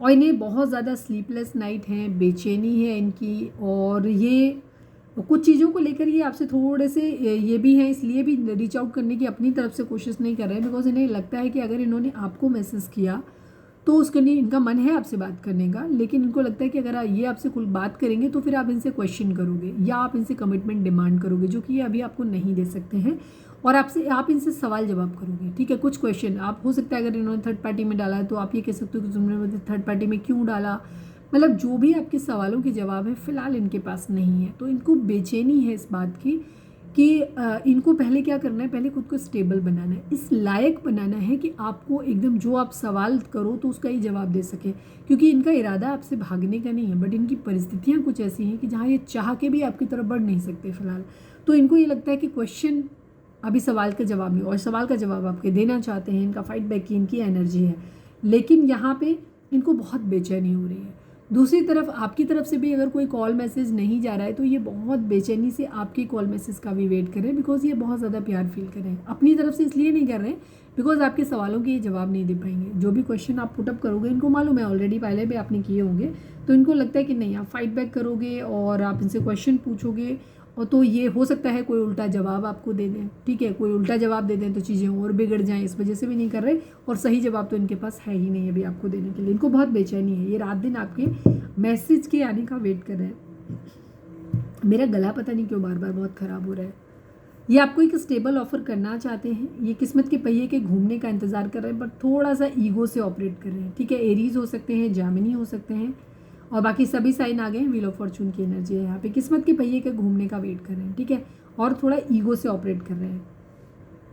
और इन्हें बहुत ज़्यादा स्लीपलेस नाइट है, बेचैनी है इनकी, और ये कुछ चीज़ों को लेकर ये आपसे थोड़े से ये भी हैं, इसलिए भी रीच आउट करने की अपनी तरफ से कोशिश नहीं कर रहे हैं, बिकॉज इन्हें लगता है कि अगर इन्होंने आपको मैसेज किया तो उसके लिए इनका मन है आपसे बात करने का, लेकिन इनको लगता है कि अगर ये आपसे कुछ बात करेंगे तो फिर आप इनसे क्वेश्चन करोगे या आप इनसे कमिटमेंट डिमांड करोगे, जो कि ये अभी आपको नहीं दे सकते हैं। और आप इनसे सवाल जवाब करोगे, ठीक है। कुछ क्वेश्चन आप हो सकता है अगर इन्होंने थर्ड पार्टी में डाला है तो आप ये कह सकते हो कि तुमने मुझे थर्ड पार्टी में क्यों डाला, मतलब जो भी आपके सवालों के जवाब है फिलहाल इनके पास नहीं है। तो इनको बेचैनी है इस बात की कि इनको पहले क्या करना है, पहले खुद को स्टेबल बनाना है, इस लायक बनाना है कि आपको एकदम जो आप सवाल करो तो उसका ही जवाब दे सके। क्योंकि इनका इरादा आपसे भागने का नहीं है, बट इनकी परिस्थितियाँ कुछ ऐसी हैं कि जहाँ ये चाह के भी आपकी तरफ बढ़ नहीं सकते फिलहाल। तो इनको ये लगता है कि क्वेश्चन अभी सवाल का जवाब नहीं, और सवाल का जवाब आपके देना चाहते हैं, इनका फाइट बैक की इनकी एनर्जी है, लेकिन यहाँ पे इनको बहुत बेचैनी हो रही है। दूसरी तरफ आपकी तरफ से भी अगर कोई कॉल मैसेज नहीं जा रहा है तो ये बहुत बेचैनी से आपके कॉल मैसेज का भी वेट कर रहे हैं, बिकॉज ये बहुत ज़्यादा प्यार फील कर रहे हैं। अपनी तरफ से इसलिए नहीं कर रहे हैं बिकॉज आपके सवालों के ये जवाब नहीं दे पाएंगे। जो भी क्वेश्चन आप पुटअप करोगे, इनको मालूम है ऑलरेडी पहले भी आपने किए होंगे, तो इनको लगता है कि नहीं आप फाइट बैक करोगे और आप इनसे क्वेश्चन पूछोगे, और तो ये हो सकता है कोई उल्टा जवाब आपको दे दें, ठीक है, कोई उल्टा जवाब दे दें तो चीज़ें और बिगड़ जाएं, इस वजह से भी नहीं कर रहे। और सही जवाब तो इनके पास है ही नहीं अभी आपको देने के लिए। इनको बहुत बेचैनी है, ये रात दिन आपके मैसेज के आने का वेट कर रहे हैं। मेरा गला पता नहीं क्यों बार बार बहुत ख़राब हो रहा है। ये आपको एक स्टेबल ऑफर करना चाहते हैं, ये किस्मत के पहिए के घूमने का इंतज़ार कर रहे हैं, बट थोड़ा सा ईगो से ऑपरेट कर रहे हैं, ठीक है। एरीज हो सकते हैं, जामिनी हो सकते हैं, और बाकी सभी साइन आ गए हैं। व्हील ऑफ फॉर्चून की एनर्जी है यहाँ पे, किस्मत के पहिए के घूमने का वेट कर रहे हैं, ठीक है, और थोड़ा ईगो से ऑपरेट कर रहे हैं।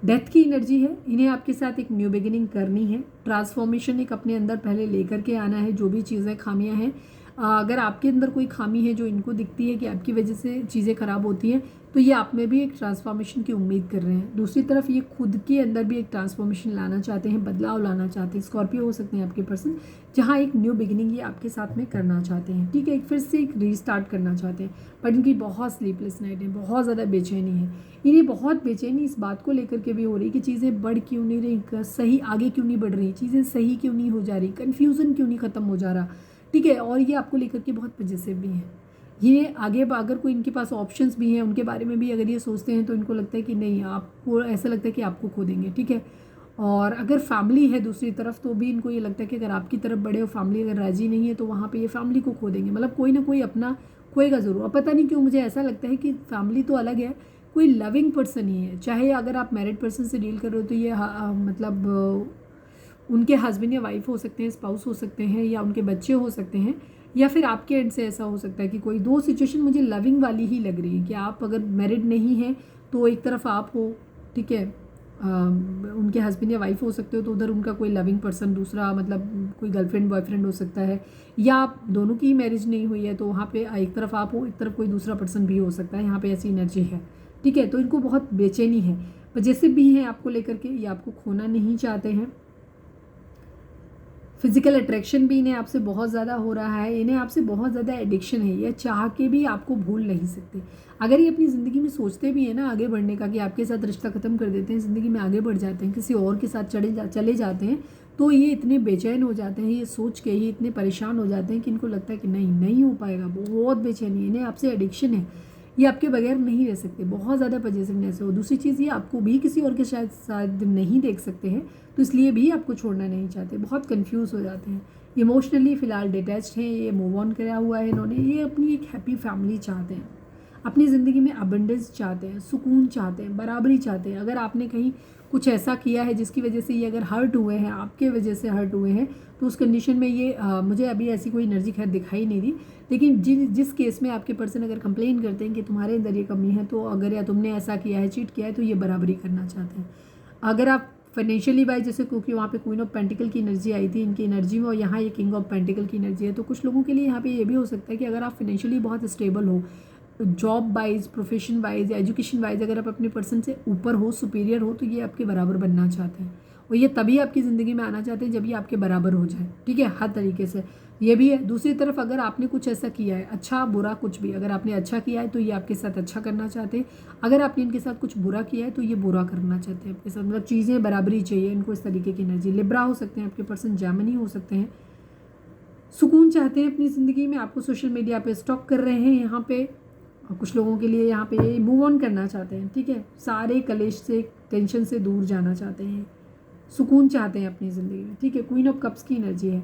डेथ की एनर्जी है, इन्हें आपके साथ एक न्यू बिगिनिंग करनी है, ट्रांसफॉर्मेशन एक अपने अंदर पहले लेकर के आना है। जो भी चीज़ें खामियां हैं, अगर आपके अंदर कोई खामी है जो इनको दिखती है कि आपकी वजह से चीज़ें ख़राब होती हैं, तो ये आप में भी एक ट्रांसफॉर्मेशन की उम्मीद कर रहे हैं। दूसरी तरफ ये खुद के अंदर भी एक ट्रांसफॉर्मेशन लाना चाहते हैं, बदलाव लाना चाहते हैं। स्कॉर्पियो हो सकते हैं आपके पर्सन, जहाँ एक न्यू बिगिनिंग ये आपके साथ में करना चाहते हैं, ठीक है, एक फिर से एक रीस्टार्ट करना चाहते हैं। बट इनकी बहुत स्लीपलेस नाइट है, बहुत ज़्यादा बेचैनी है। इन्हें बहुत बेचैनी इस बात को लेकर के भी हो रही कि चीज़ें बढ़ क्यों नहीं रही, सही आगे क्यों नहीं बढ़ रही, चीज़ें सही क्यों नहीं हो जा रही, कन्फ्यूज़न क्यों नहीं ख़त्म हो जा रहा, ठीक है। और ये आपको लेकर के बहुत पजेसिव भी हैं। ये आगे अगर कोई इनके पास ऑप्शंस भी हैं, उनके बारे में भी अगर ये सोचते हैं तो इनको लगता है कि नहीं, आपको ऐसा लगता है कि आपको खो देंगे, ठीक है। और अगर फैमिली है दूसरी तरफ, तो भी इनको ये लगता है कि अगर आपकी तरफ बढ़े और फैमिली अगर राजी नहीं है तो वहाँ पे ये फैमिली को खो देंगे, मतलब कोई ना कोई अपना खोएगा ज़रूर। और पता नहीं क्यों मुझे ऐसा लगता है कि फैमिली तो अलग है, कोई लविंग पर्सन ही है। चाहे अगर आप मैरिड पर्सन से डील कर रहे हो तो ये मतलब उनके हस्बैंड या वाइफ हो सकते हैं, स्पाउस हो सकते हैं, या उनके बच्चे हो सकते हैं, या फिर आपके एंड से ऐसा हो सकता है कि कोई दो सिचुएशन मुझे लविंग वाली ही लग रही है कि आप अगर मैरिड नहीं हैं तो एक तरफ आप हो, ठीक है, उनके हस्बैंड या वाइफ हो सकते हो, तो उधर उनका कोई लविंग पर्सन दूसरा, मतलब कोई गर्लफ्रेंड बॉयफ्रेंड हो सकता है, या आप दोनों की मैरिज नहीं हुई है तो वहाँ पे एक तरफ आप हो, एक तरफ कोई दूसरा पर्सन भी हो सकता है। यहाँ पे ऐसी एनर्जी है, ठीक है। तो इनको बहुत बेचैनी है, पर जैसे भी हैं आपको लेकर के, ये आपको खोना नहीं चाहते हैं। फिजिकल अट्रैक्शन भी इन्हें आपसे बहुत ज़्यादा हो रहा है, इन्हें आपसे बहुत ज़्यादा एडिक्शन है, ये चाह के भी आपको भूल नहीं सकते। अगर ये अपनी ज़िंदगी में सोचते भी है ना आगे बढ़ने का, कि आपके साथ रिश्ता ख़त्म कर देते हैं, ज़िंदगी में आगे बढ़ जाते हैं, किसी और के साथ चले जाते हैं, तो ये इतने बेचैन हो जाते हैं, ये सोच के ही इतने परेशान हो जाते हैं कि इनको लगता है कि नहीं हो पाएगा। बहुत बेचैनी है, इन्हें आपसे एडिक्शन है, ये आपके बगैर नहीं रह सकते, बहुत ज़्यादा पजेसिवनेस हो। दूसरी चीज़, ये आपको भी किसी और के शायद नहीं देख सकते हैं, तो इसलिए भी आपको छोड़ना नहीं चाहते, बहुत कंफ्यूज हो जाते हैं। इमोशनली फ़िलहाल डिटैच्ड हैं, ये मूव ऑन करा हुआ है इन्होंने, ये अपनी एक हैप्पी फैमिली चाहते हैं, अपनी ज़िंदगी में अबंडेंस चाहते हैं, सुकून चाहते हैं, बराबरी चाहते हैं। अगर आपने कहीं कुछ ऐसा किया है जिसकी वजह से ये अगर हर्ट हुए हैं, आपके वजह से हर्ट हुए हैं, तो उस कंडीशन में ये मुझे अभी ऐसी कोई एनर्जी खैर दिखाई नहीं दी, लेकिन जिस केस में आपके पर्सन अगर कंप्लेन करते हैं कि तुम्हारे अंदर ये कमी है, तो अगर या तुमने ऐसा किया है, चीट किया है, तो ये बराबरी करना चाहते हैं। अगर आप फाइनेंशियली वाइज, जैसे क्योंकि वहाँ पे क्वीन ऑफ पेंटिकल की एनर्जी आई थी इनकी एनर्जी में, और यहाँ ये किंग ऑफ पेंटिकल की एनर्जी है, तो कुछ लोगों के लिए यहाँ पे ये भी हो सकता है कि अगर आप फाइनेंशियली बहुत स्टेबल हो, जॉब वाइज, प्रोफेशन वाइज या एजुकेशन वाइज, अगर आप अपने पर्सन से ऊपर हो, सुपीरियर हो, तो ये आपके बराबर बनना चाहते हैं, और ये तभी आपकी ज़िंदगी में आना चाहते हैं जब ये आपके बराबर हो जाए, ठीक है, हर तरीके से। ये भी है। दूसरी तरफ अगर आपने कुछ ऐसा किया है, अच्छा बुरा कुछ भी, अगर आपने अच्छा किया है तो ये आपके साथ अच्छा करना चाहते हैं, अगर आपने इनके साथ कुछ बुरा किया है तो ये बुरा करना चाहते हैं आपके साथ, मतलब चीज़ें बराबरी चाहिए इनको, इस तरीके की एनर्जी। लिब्रा हो सकते हैं आपके पर्सन, जैमिनी हो सकते हैं, सुकून चाहते हैं अपनी ज़िंदगी में, आपको सोशल मीडिया पे स्टॉक कर रहे हैं यहाँ पे, और कुछ लोगों के लिए यहाँ पे मूव ऑन करना चाहते हैं, ठीक है, सारे कलेश से, टेंशन से दूर जाना चाहते हैं, सुकून चाहते हैं अपनी ज़िंदगी में, ठीक है। क्वीन ऑफ कप्स की एनर्जी है,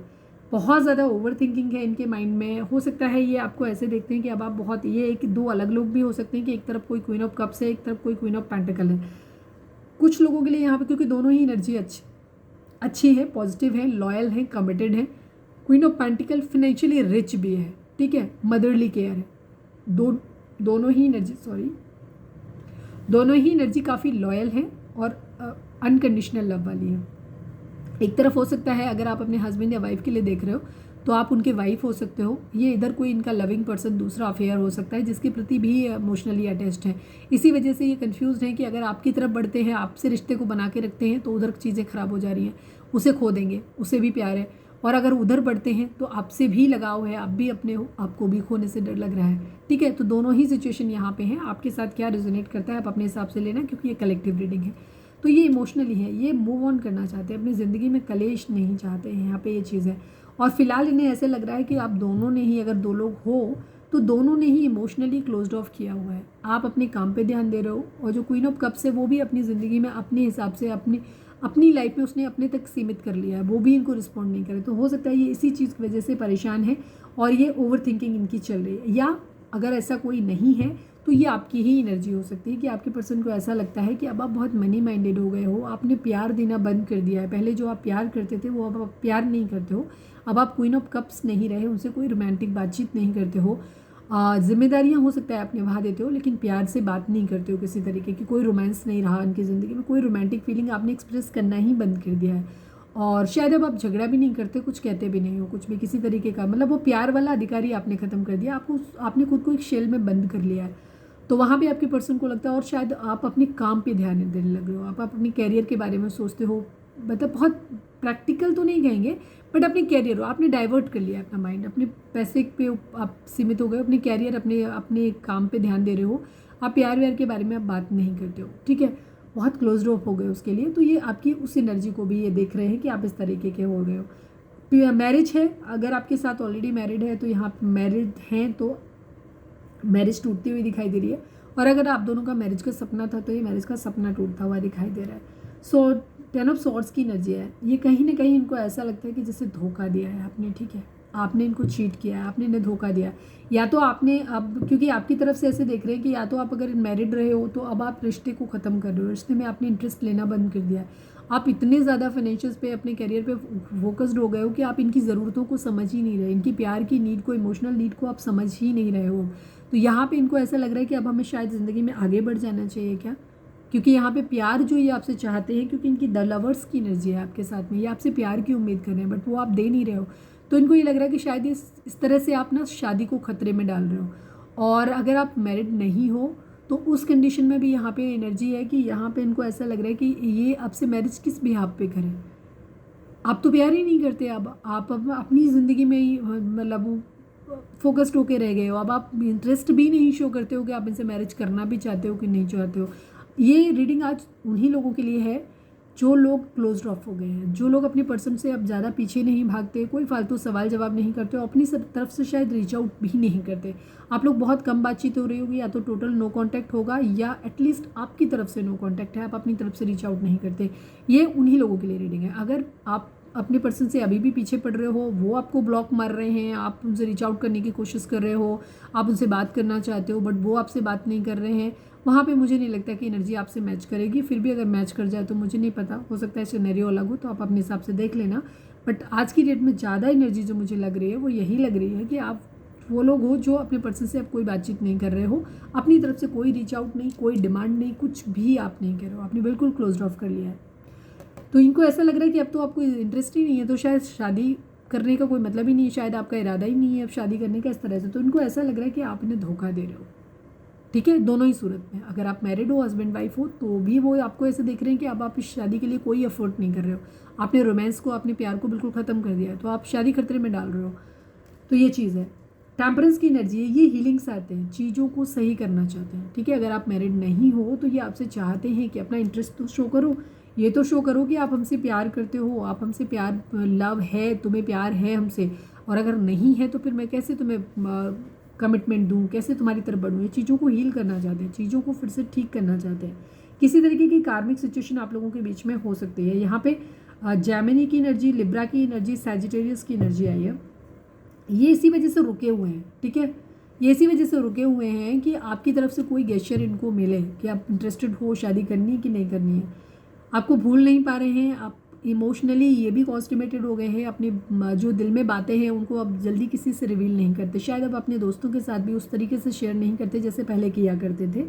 बहुत ज़्यादा ओवर थिंकिंग है इनके माइंड में। हो सकता है ये आपको ऐसे देखते हैं कि अब आप बहुत, ये एक दो अलग लोग भी हो सकते हैं कि एक तरफ कोई क्वीन ऑफ कप्स है, एक तरफ कोई क्वीन ऑफ पेंटिकल है। कुछ लोगों के लिए यहाँ पे, क्योंकि दोनों ही एनर्जी अच्छी है, पॉजिटिव है, लॉयल है, कमिटेड है। Queen of pentacle financially rich भी है, ठीक है, मदरली केयर है। दोनों ही एनर्जी काफ़ी लॉयल है और अनकंडीशनल लव वाली है। एक तरफ हो सकता है अगर आप अपने हस्बैंड या वाइफ के लिए देख रहे हो तो आप उनके वाइफ हो सकते हो, ये इधर कोई इनका लविंग पर्सन दूसरा अफेयर हो सकता है जिसके प्रति भी इमोशनली अटैच्ड है। इसी वजह से ये कंफ्यूज है कि अगर आपकी तरफ बढ़ते हैं, आपसे रिश्ते को बना के रखते हैं तो उधर चीज़ें ख़राब हो जा रही हैं, उसे खो देंगे, उसे भी प्यार है। और अगर उधर बढ़ते हैं तो आपसे भी लगाव है, आप भी अपने हो, आपको भी खोने से डर लग रहा है, ठीक है। तो दोनों ही सिचुएशन यहाँ पे हैं। आपके साथ क्या रेजोनेट करता है आप अपने हिसाब से लेना, क्योंकि ये कलेक्टिव रीडिंग है। तो ये इमोशनली है, ये मूव ऑन करना चाहते हैं, अपनी ज़िंदगी में कलेश नहीं चाहते हैं, यहाँ पे ये चीज़ है। और फिलहाल इन्हें ऐसे लग रहा है कि आप दोनों ने ही, अगर दो लोग हो तो दोनों ने ही इमोशनली क्लोज्ड ऑफ किया हुआ है। आप अपने काम पे ध्यान दे रहे हो और जो क्वीन ऑफ कप्स है वो भी अपनी ज़िंदगी में अपने हिसाब से अपनी लाइफ में उसने अपने तक सीमित कर लिया है, वो भी इनको रिस्पॉन्ड नहीं करे। तो हो सकता है ये इसी चीज़ की वजह से परेशान है और ये ओवर थिंकिंग इनकी चल रही है। या अगर ऐसा कोई नहीं है तो ये आपकी ही एनर्जी हो सकती है कि आपके पर्सन को ऐसा लगता है कि अब आप बहुत मनी माइंडेड हो गए हो, आपने प्यार देना बंद कर दिया है। पहले जो आप प्यार करते थे वो अब आप प्यार नहीं करते हो, अब आप क्वीन ऑफ कप्स नहीं रहे, उनसे कोई रोमांटिक बातचीत नहीं करते हो। जिम्मेदारियां हो सकता है आप निभा देते हो लेकिन प्यार से बात नहीं करते हो, किसी तरीके की कोई रोमांस नहीं रहा उनकी ज़िंदगी में, कोई रोमांटिक फीलिंग आपने एक्सप्रेस करना ही बंद कर दिया है। और शायद अब आप झगड़ा भी नहीं करते, कुछ कहते भी नहीं हो, कुछ भी किसी तरीके का, मतलब वो प्यार वाला अधिकारी आपने ख़त्म कर दिया, आपने खुद को एक शेल में बंद कर लिया है। तो वहाँ पे आपके पर्सन को लगता है, और शायद आप अपने काम पे ध्यान देने लग रहे हो, आप अपने कैरियर के बारे में सोचते हो, मतलब बहुत प्रैक्टिकल तो नहीं कहेंगे बट अपने कैरियर, आपने डाइवर्ट कर लिया अपना माइंड, अपने पैसे पे आप सीमित हो गए, अपने कैरियर, अपने काम पे ध्यान दे रहे हो, आप प्यार व्यार के बारे में आप बात नहीं करते हो, ठीक है, बहुत क्लोज ऑफ हो गए उसके लिए। तो ये आपकी उस एनर्जी को भी ये देख रहे हैं कि आप इस तरीके के हो गए हो। मैरिज है, अगर आपके साथ ऑलरेडी मैरिड है तो यहाँ मैरिड हैं तो मैरिज टूटती हुई दिखाई दे रही है। और अगर आप दोनों का मैरिज का सपना था तो ये मैरिज का सपना टूटता हुआ दिखाई दे रहा है। सो 10 ऑफ सॉर्ड्स की एनर्जी है, ये कहीं ना कहीं इनको ऐसा लगता है कि जैसे धोखा दिया है आपने, ठीक है, आपने इनको चीट किया है, आपने इन्हें धोखा दिया। या तो आपने अब, क्योंकि आपकी तरफ से ऐसे देख रहे हैं कि या तो आप अगर मैरिड रहे हो तो अब आप रिश्ते को ख़त्म कर रहे हो, रिश्ते में आपने इंटरेस्ट लेना बंद कर दिया है, आप इतने ज़्यादा फाइनेंशियल्स पे, अपने करियर पे फोकस्ड हो गए हो कि आप इनकी ज़रूरतों को समझ ही नहीं रहे, इनकी प्यार की नीड को, इमोशनल नीड को आप समझ ही नहीं रहे हो। तो यहाँ पे इनको ऐसा लग रहा है कि अब हमें शायद ज़िंदगी में आगे बढ़ जाना चाहिए क्या, क्योंकि यहाँ पे प्यार जो ये आपसे चाहते हैं, क्योंकि इनकी द लवर्स की एनर्जी है आपके साथ में, ये आपसे प्यार की उम्मीद कर रहे हैं बट वो आप दे नहीं रहे हो। तो इनको ये लग रहा है कि शायद इस तरह से आप ना शादी को खतरे में डाल रहे हो। और अगर आप मैरिड नहीं हो तो उस कंडीशन में भी यहाँ पे एनर्जी है कि यहाँ पे इनको ऐसा लग रहा है कि ये आपसे मैरिज किस बिहाफ पे करें, आप तो प्यार ही नहीं करते, अब आप अपनी ज़िंदगी में ही मतलब फोकस्ड होके रह गए हो, अब आप इंटरेस्ट भी नहीं शो करते हो कि आप इनसे मैरिज करना भी चाहते हो कि नहीं चाहते हो। ये रीडिंग आज उन्हीं लोगों के लिए है जो लोग क्लोज्ड ऑफ हो गए हैं, जो लोग अपने पर्सन से अब ज़्यादा पीछे नहीं भागते, कोई फालतू सवाल जवाब नहीं करते, और अपनी तरफ से शायद रीच आउट भी नहीं करते। आप लोग बहुत कम बातचीत हो रही होगी, या तो टोटल नो कांटेक्ट होगा या एटलीस्ट आपकी तरफ से नो कांटेक्ट है, आप अपनी तरफ से रीच आउट नहीं करते। ये उन्हीं लोगों के लिए रीडिंग है। अगर आप अपने पर्सन से अभी भी पीछे पड़ रहे हो, वो आपको ब्लॉक मार रहे हैं, आप उनसे रीच आउट करने की कोशिश कर रहे हो, आप उनसे बात करना चाहते हो बट वो आपसे बात नहीं कर रहे हैं, वहाँ पे मुझे नहीं लगता कि एनर्जी आपसे मैच करेगी। फिर भी अगर मैच कर जाए तो मुझे नहीं पता, हो सकता है सिनेरियो अलग हो, तो आप अपने हिसाब से देख लेना। बट आज की डेट में ज़्यादा एनर्जी जो मुझे लग रही है वो यही लग रही है कि आप वो लोग हो जो अपने पर्सन से आप कोई बातचीत नहीं कर रहे हो, अपनी तरफ से कोई रीच आउट नहीं, कोई डिमांड नहीं, कुछ भी आप नहीं कर रहे हो, आपने बिल्कुल क्लोज ऑफ कर लिया है। तो इनको ऐसा लग रहा है कि अब तो आपको इंटरेस्ट ही नहीं है, तो शायद शादी करने का कोई मतलब ही नहीं है, शायद आपका इरादा ही नहीं है अब शादी करने का इस तरह से। तो इनको ऐसा लग रहा है कि आप इन्हें धोखा दे रहे हो, ठीक है, दोनों ही सूरत में। अगर आप मैरिड हो, हस्बैंड वाइफ हो, तो भी वो आपको ऐसे देख रहे हैं कि अब आप इस शादी के लिए कोई एफर्ट नहीं कर रहे हो, आपने रोमांस को, अपने प्यार को बिल्कुल ख़त्म कर दिया है, तो आप शादी खतरे में डाल रहे हो। तो ये चीज़ है, टेम्परेंस की एनर्जी है, ये हीलिंग्स आते हैं, चीज़ों को सही करना चाहते हैं, ठीक है। अगर आप मैरिड नहीं हो तो ये आपसे चाहते हैं कि अपना इंटरेस्ट तो शो करो, ये तो शो करो कि आप हमसे प्यार करते हो, आप हमसे प्यार, लव है, तुम्हें प्यार है हमसे, और अगर नहीं है तो फिर मैं कैसे तुम्हें कमिटमेंट दूँ, कैसे तुम्हारी तरफ बढ़ूँ। ये चीज़ों को हील करना चाहते हैं, चीज़ों को फिर से ठीक करना चाहते हैं, किसी तरीके की कार्मिक सिचुएशन आप लोगों के बीच में हो सकती है। यहाँ पे जेमिनी की एनर्जी, लिब्रा की एनर्जी, सैजिटेरियस की एनर्जी आई है। ये इसी वजह से रुके हुए हैं, ठीक है, ये इसी वजह से रुके हुए हैं कि आपकी तरफ से कोई गेस्चर इनको मिले कि आप इंटरेस्टेड हो शादी करनी है कि नहीं करनी है। आपको भूल नहीं पा रहे हैं, आप इमोशनली ये भी कॉन्स्टिमेटेड हो गए हैं, अपनी जो दिल में बातें हैं उनको अब जल्दी किसी से रिवील नहीं करते। शायद अब अपने दोस्तों के साथ भी उस तरीके से शेयर नहीं करते जैसे पहले किया करते थे।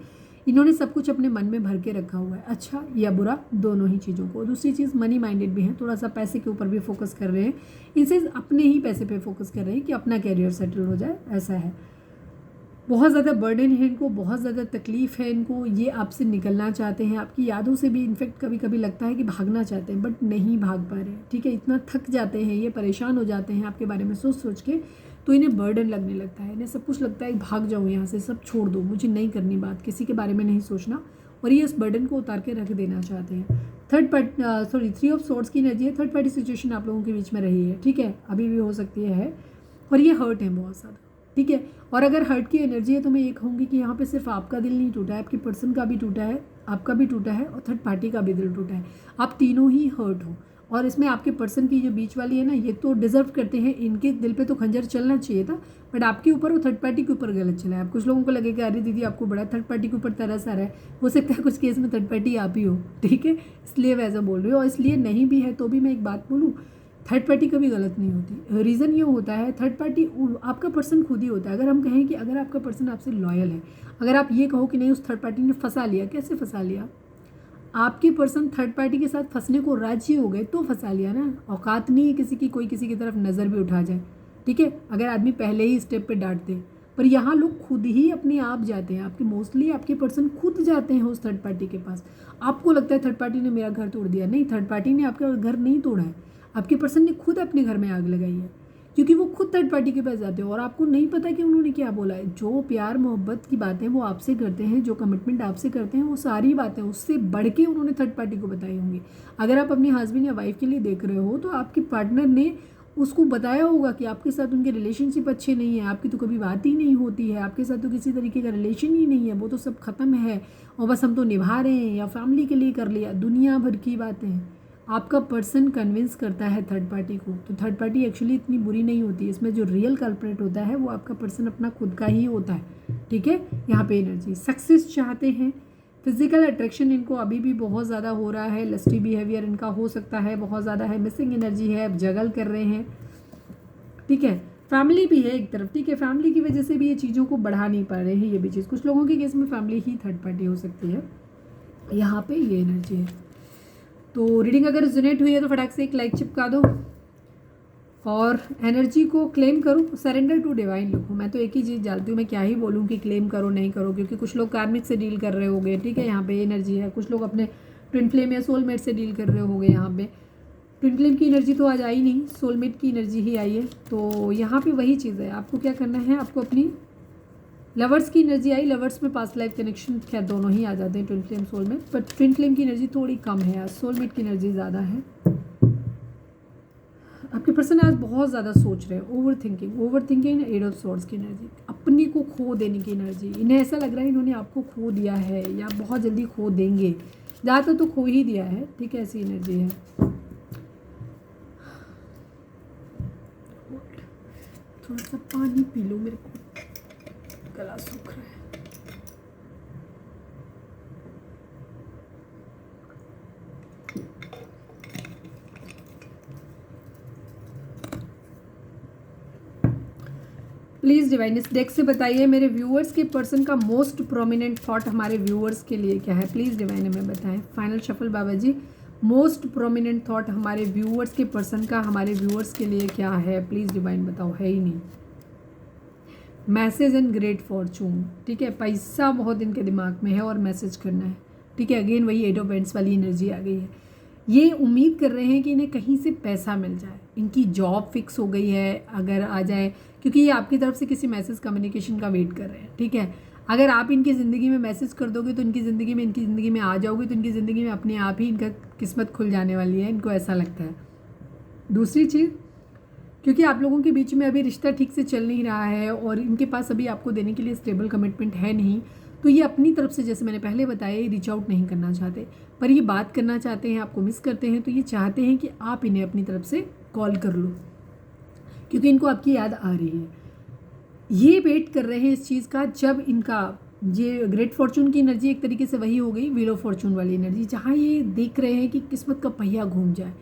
इन्होंने सब कुछ अपने मन में भर के रखा हुआ है, अच्छा या बुरा दोनों ही चीज़ों को। दूसरी चीज़ मनी माइंडेड भी हैं, थोड़ा सा पैसे के ऊपर भी फोकस कर रहे हैं, इनसे अपने ही पैसे पे फोकस कर रहे हैं कि अपना कैरियर सेटल हो जाए, ऐसा है। बहुत ज़्यादा बर्डन है इनको, बहुत ज़्यादा तकलीफ़ है इनको, ये आपसे निकलना चाहते हैं, आपकी यादों से भी इनफेक्ट कभी कभी लगता है कि भागना चाहते हैं बट नहीं भाग पा रहे हैं, ठीक है। इतना थक जाते हैं, ये परेशान हो जाते हैं आपके बारे में सोच सोच के, तो इन्हें बर्डन लगने लगता है, इन्हें सब कुछ लगता है भाग जाऊँ यहाँ से, सब छोड़ दो, मुझे नहीं करनी बात, किसी के बारे में नहीं सोचना, और ये इस बर्डन को उतार के रख देना चाहते हैं। थ्री ऑफ सोर्ड्स की एनर्जी है, थर्ड पार्टी सिचुएशन आप लोगों के बीच में रही है, ठीक है, अभी भी हो सकती है, और ये हर्ट है बहुत ज़्यादा, ठीक है। और अगर हर्ट की एनर्जी है तो मैं ये कहूँगी कि यहाँ पे सिर्फ आपका दिल नहीं टूटा है, आपकी पर्सन का भी टूटा है, आपका भी टूटा है, और थर्ड पार्टी का भी दिल टूटा है, आप तीनों ही हर्ट हो। और इसमें आपके पर्सन की जो बीच वाली है ना, ये तो डिजर्व करते हैं, इनके दिल पे तो खंजर चलना चाहिए था, बट आपके ऊपर वो थर्ड पार्टी के ऊपर गलत चला है। अब कुछ लोगों को लगेगा अरे दीदी आपको बड़ा थर्ड पार्टी के ऊपर तरस आ रहा है, हो सकता है कुछ केस में थर्ड पार्टी आप ही हो, ठीक है, इसलिए वैसा बोल रही हो। और इसलिए नहीं भी है तो भी मैं एक बात बोलूँ, थर्ड पार्टी कभी गलत नहीं होती। रीज़न ये होता है, थर्ड पार्टी आपका पर्सन खुद ही होता है। अगर हम कहें कि अगर आपका पर्सन आपसे लॉयल है, अगर आप ये कहो कि नहीं उस थर्ड पार्टी ने फंसा लिया, कैसे फंसा लिया, आपके पर्सन थर्ड पार्टी के साथ फंसने को राजी हो गए तो फंसा लिया ना। औकात नहीं है किसी की कोई किसी की तरफ नज़र भी उठा जाए, ठीक है, अगर आदमी पहले ही स्टेप पे डांटते, पर यहाँ लोग खुद ही अपने आप जाते हैं, आपके मोस्टली आपके पर्सन खुद जाते हैं उस थर्ड पार्टी के पास। आपको लगता है थर्ड पार्टी ने मेरा घर तोड़ दिया, नहीं, थर्ड पार्टी ने आपका घर नहीं तोड़ा है, आपके पर्सन ने खुद अपने घर में आग लगाई है, क्योंकि वो खुद थर्ड पार्टी के पास जाते हैं और आपको नहीं पता कि उन्होंने क्या बोला है। जो प्यार मोहब्बत की बातें वो आपसे करते हैं, जो कमिटमेंट आपसे करते हैं, वो सारी बातें उससे बढ़ के उन्होंने थर्ड पार्टी को बताई होंगी। अगर आप अपने हस्बैंड या वाइफ के लिए देख रहे हो तो आपके पार्टनर ने उसको बताया होगा कि आपके साथ उनके रिलेशनशिप अच्छे नहीं है, आपकी तो कभी बात ही नहीं होती है, आपके साथ तो किसी तरीके का रिलेशन ही नहीं है, वो तो सब खत्म है और बस हम तो निभा रहे हैं या फैमिली के लिए कर लिया, दुनिया भर की बातें आपका पर्सन कन्विंस करता है थर्ड पार्टी को। तो थर्ड पार्टी एक्चुअली इतनी बुरी नहीं होती, इसमें जो रियल कल्प्रेट होता है वो आपका पर्सन अपना खुद का ही होता है, ठीक है। यहाँ पे एनर्जी सक्सेस चाहते हैं, फिजिकल अट्रैक्शन इनको अभी भी बहुत ज़्यादा हो रहा है, लस्टी बिहेवियर इनका हो सकता है बहुत ज़्यादा है, मिसिंग एनर्जी है, जगल कर रहे हैं, ठीक है। फैमिली भी है एक तरफ, ठीक है, फैमिली की वजह से भी ये चीज़ों को बढ़ा नहीं पा रहे हैं, ये भी चीज़ कुछ लोगों के केस में फैमिली ही थर्ड पार्टी हो सकती है। यहाँ पे ये एनर्जी है। तो रीडिंग अगर रिजोनेट हुई है तो फटाक से एक लाइक चिपका दो और एनर्जी को क्लेम करो, सरेंडर टू डिवाइन लिखो। मैं तो एक ही चीज़ जानती हूँ, मैं क्या ही बोलूँ कि क्लेम करो नहीं करो, क्योंकि कुछ लोग कार्मिक से डील कर रहे होंगे, ठीक है, यहाँ पे एनर्जी है। कुछ लोग अपने ट्विन फ्लेम या सोलमेट से डील कर रहे होंगे, यहाँ पे ट्विन फ्लेम की एनर्जी तो आज आई नहीं, सोलमेट की एनर्जी ही आई है। तो यहाँ पे वही चीज़ है, आपको क्या करना है, आपको अपनी लवर्स की एनर्जी आई, लवर्स में पास्ट लाइफ कनेक्शन क्या दोनों ही आ जाते हैं, twin flame soulmate, but twin flame की एनर्जी थोड़ी कम है आज, सोलमेट की एनर्जी ज़्यादा है। आपके पर्सन आज बहुत ज़्यादा सोच रहे हैं, over thinking at of swords की एनर्जी, अपने को खो देने की एनर्जी, इन्हें ऐसा लग रहा है इन्होंने आपको खो दिया है या बहुत जल्दी खो देंगे, ज़्यादातर तो खो ही दिया है, ठीक है, ऐसी एनर्जी है। थोड़ा सा पानी पी लो, मेरे को गला सूख रहा है। प्लीज़ डिवाइन इस डेक से बताइए मेरे व्यूअर्स के पर्सन का मोस्ट प्रोमिनेंट थॉट हमारे व्यूअर्स के लिए क्या है, प्लीज़ डिवाइन हमें बताएं। फाइनल शफल बाबा जी, मोस्ट प्रोमिनेंट थॉट हमारे व्यूअर्स के पर्सन का हमारे व्यूअर्स के लिए क्या है, प्लीज़ डिवाइन बताओ, है ही नहीं। मैसेज एंड ग्रेट फॉर्चून, ठीक है, पैसा बहुत इनके दिमाग में है और मैसेज करना है, ठीक है, अगेन वही एट ऑफ पेंट्स वाली एनर्जी आ गई है। ये उम्मीद कर रहे हैं कि इन्हें कहीं से पैसा मिल जाए, इनकी जॉब फिक्स हो गई है अगर आ जाए, क्योंकि ये आपकी तरफ से किसी मैसेज कम्युनिकेशन का वेट कर रहे हैं, ठीक है। अगर आप इनकी ज़िंदगी में मैसेज कर दोगे तो इनकी ज़िंदगी में आ जाओगे तो इनकी ज़िंदगी में अपने आप ही इनका किस्मत खुल जाने वाली है, इनको ऐसा लगता है। दूसरी चीज़, क्योंकि आप लोगों के बीच में अभी रिश्ता ठीक से चल नहीं रहा है और इनके पास अभी आपको देने के लिए स्टेबल कमिटमेंट है नहीं, तो ये अपनी तरफ से, जैसे मैंने पहले बताया, ये रीच आउट नहीं करना चाहते, पर ये बात करना चाहते हैं, आपको मिस करते हैं, तो ये चाहते हैं कि आप इन्हें अपनी तरफ से कॉल कर लो, क्योंकि इनको आपकी याद आ रही है। ये वेट कर रहे हैं इस चीज़ का, जब इनका ये ग्रेट फॉर्चून की एनर्जी एक तरीके से वही हो गई व्हील ऑफ फॉर्चून वाली एनर्जी, जहाँ ये देख रहे हैं कि किस्मत का पहिया घूम जाए,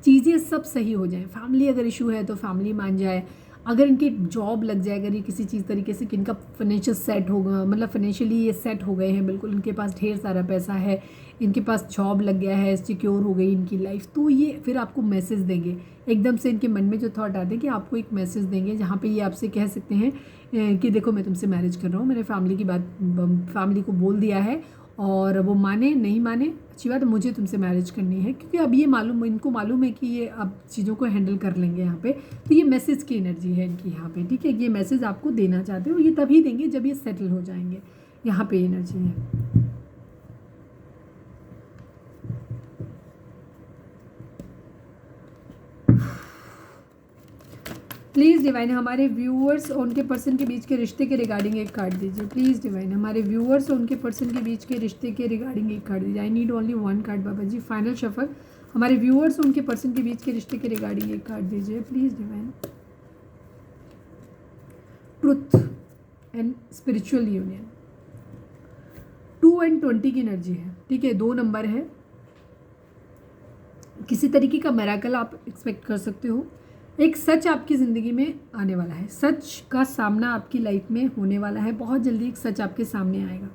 चीज़ें सब सही हो जाए, फैमिली अगर इशू है तो फैमिली मान जाए, अगर इनकी जॉब लग जाए, अगर ये किसी चीज़ तरीके से कि इनका फाइनेंशियल सेट होगा, मतलब फाइनेंशियली ये सेट हो गए हैं बिल्कुल, इनके पास ढेर सारा पैसा है, इनके पास जॉब लग गया है, सिक्योर हो गई इनकी लाइफ, तो ये फिर आपको मैसेज देंगे। एकदम से इनके मन में जो थॉट आते हैं कि आपको एक मैसेज देंगे, जहाँ पे ये आपसे कह सकते हैं कि देखो मैं तुमसे मैरिज कर रहा हूँ, मैंने फैमिली की बात फैमिली को बोल दिया है, और वो माने नहीं माने अच्छी बात है, मुझे तुमसे मैरिज करनी है, क्योंकि अब ये इनको मालूम है कि ये अब चीज़ों को हैंडल कर लेंगे यहाँ पे। तो ये मैसेज की एनर्जी है इनकी यहाँ पे, ठीक है। ये मैसेज आपको देना चाहते हो, ये तभी देंगे जब ये सेटल हो जाएंगे, यहाँ पे एनर्जी है। प्लीज़ डिवाइन हमारे व्यूअर्स और उनके पर्सन के बीच के रिश्ते के रिगार्डिंग एक कार्ड दीजिए। प्लीज़ डिवाइन हमारे व्यूअर्स और उनके पर्सन के बीच के रिश्ते के रिगार्डिंग एक कार्ड दीजिए। I need only one card बाबा जी। फाइनल शफल हमारे व्यूअर्स और उनके पर्सन के बीच के रिश्ते के रिगार्डिंग एक कार्ड दीजिए please divine. Truth and spiritual union, 2 और 20 की एनर्जी है, ठीक है। 2 नंबर है, किसी तरीके का मिरेकल आप एक्सपेक्ट कर सकते हो। एक सच आपकी ज़िंदगी में आने वाला है, सच का सामना आपकी लाइफ में होने वाला है, बहुत जल्दी एक सच आपके सामने आएगा।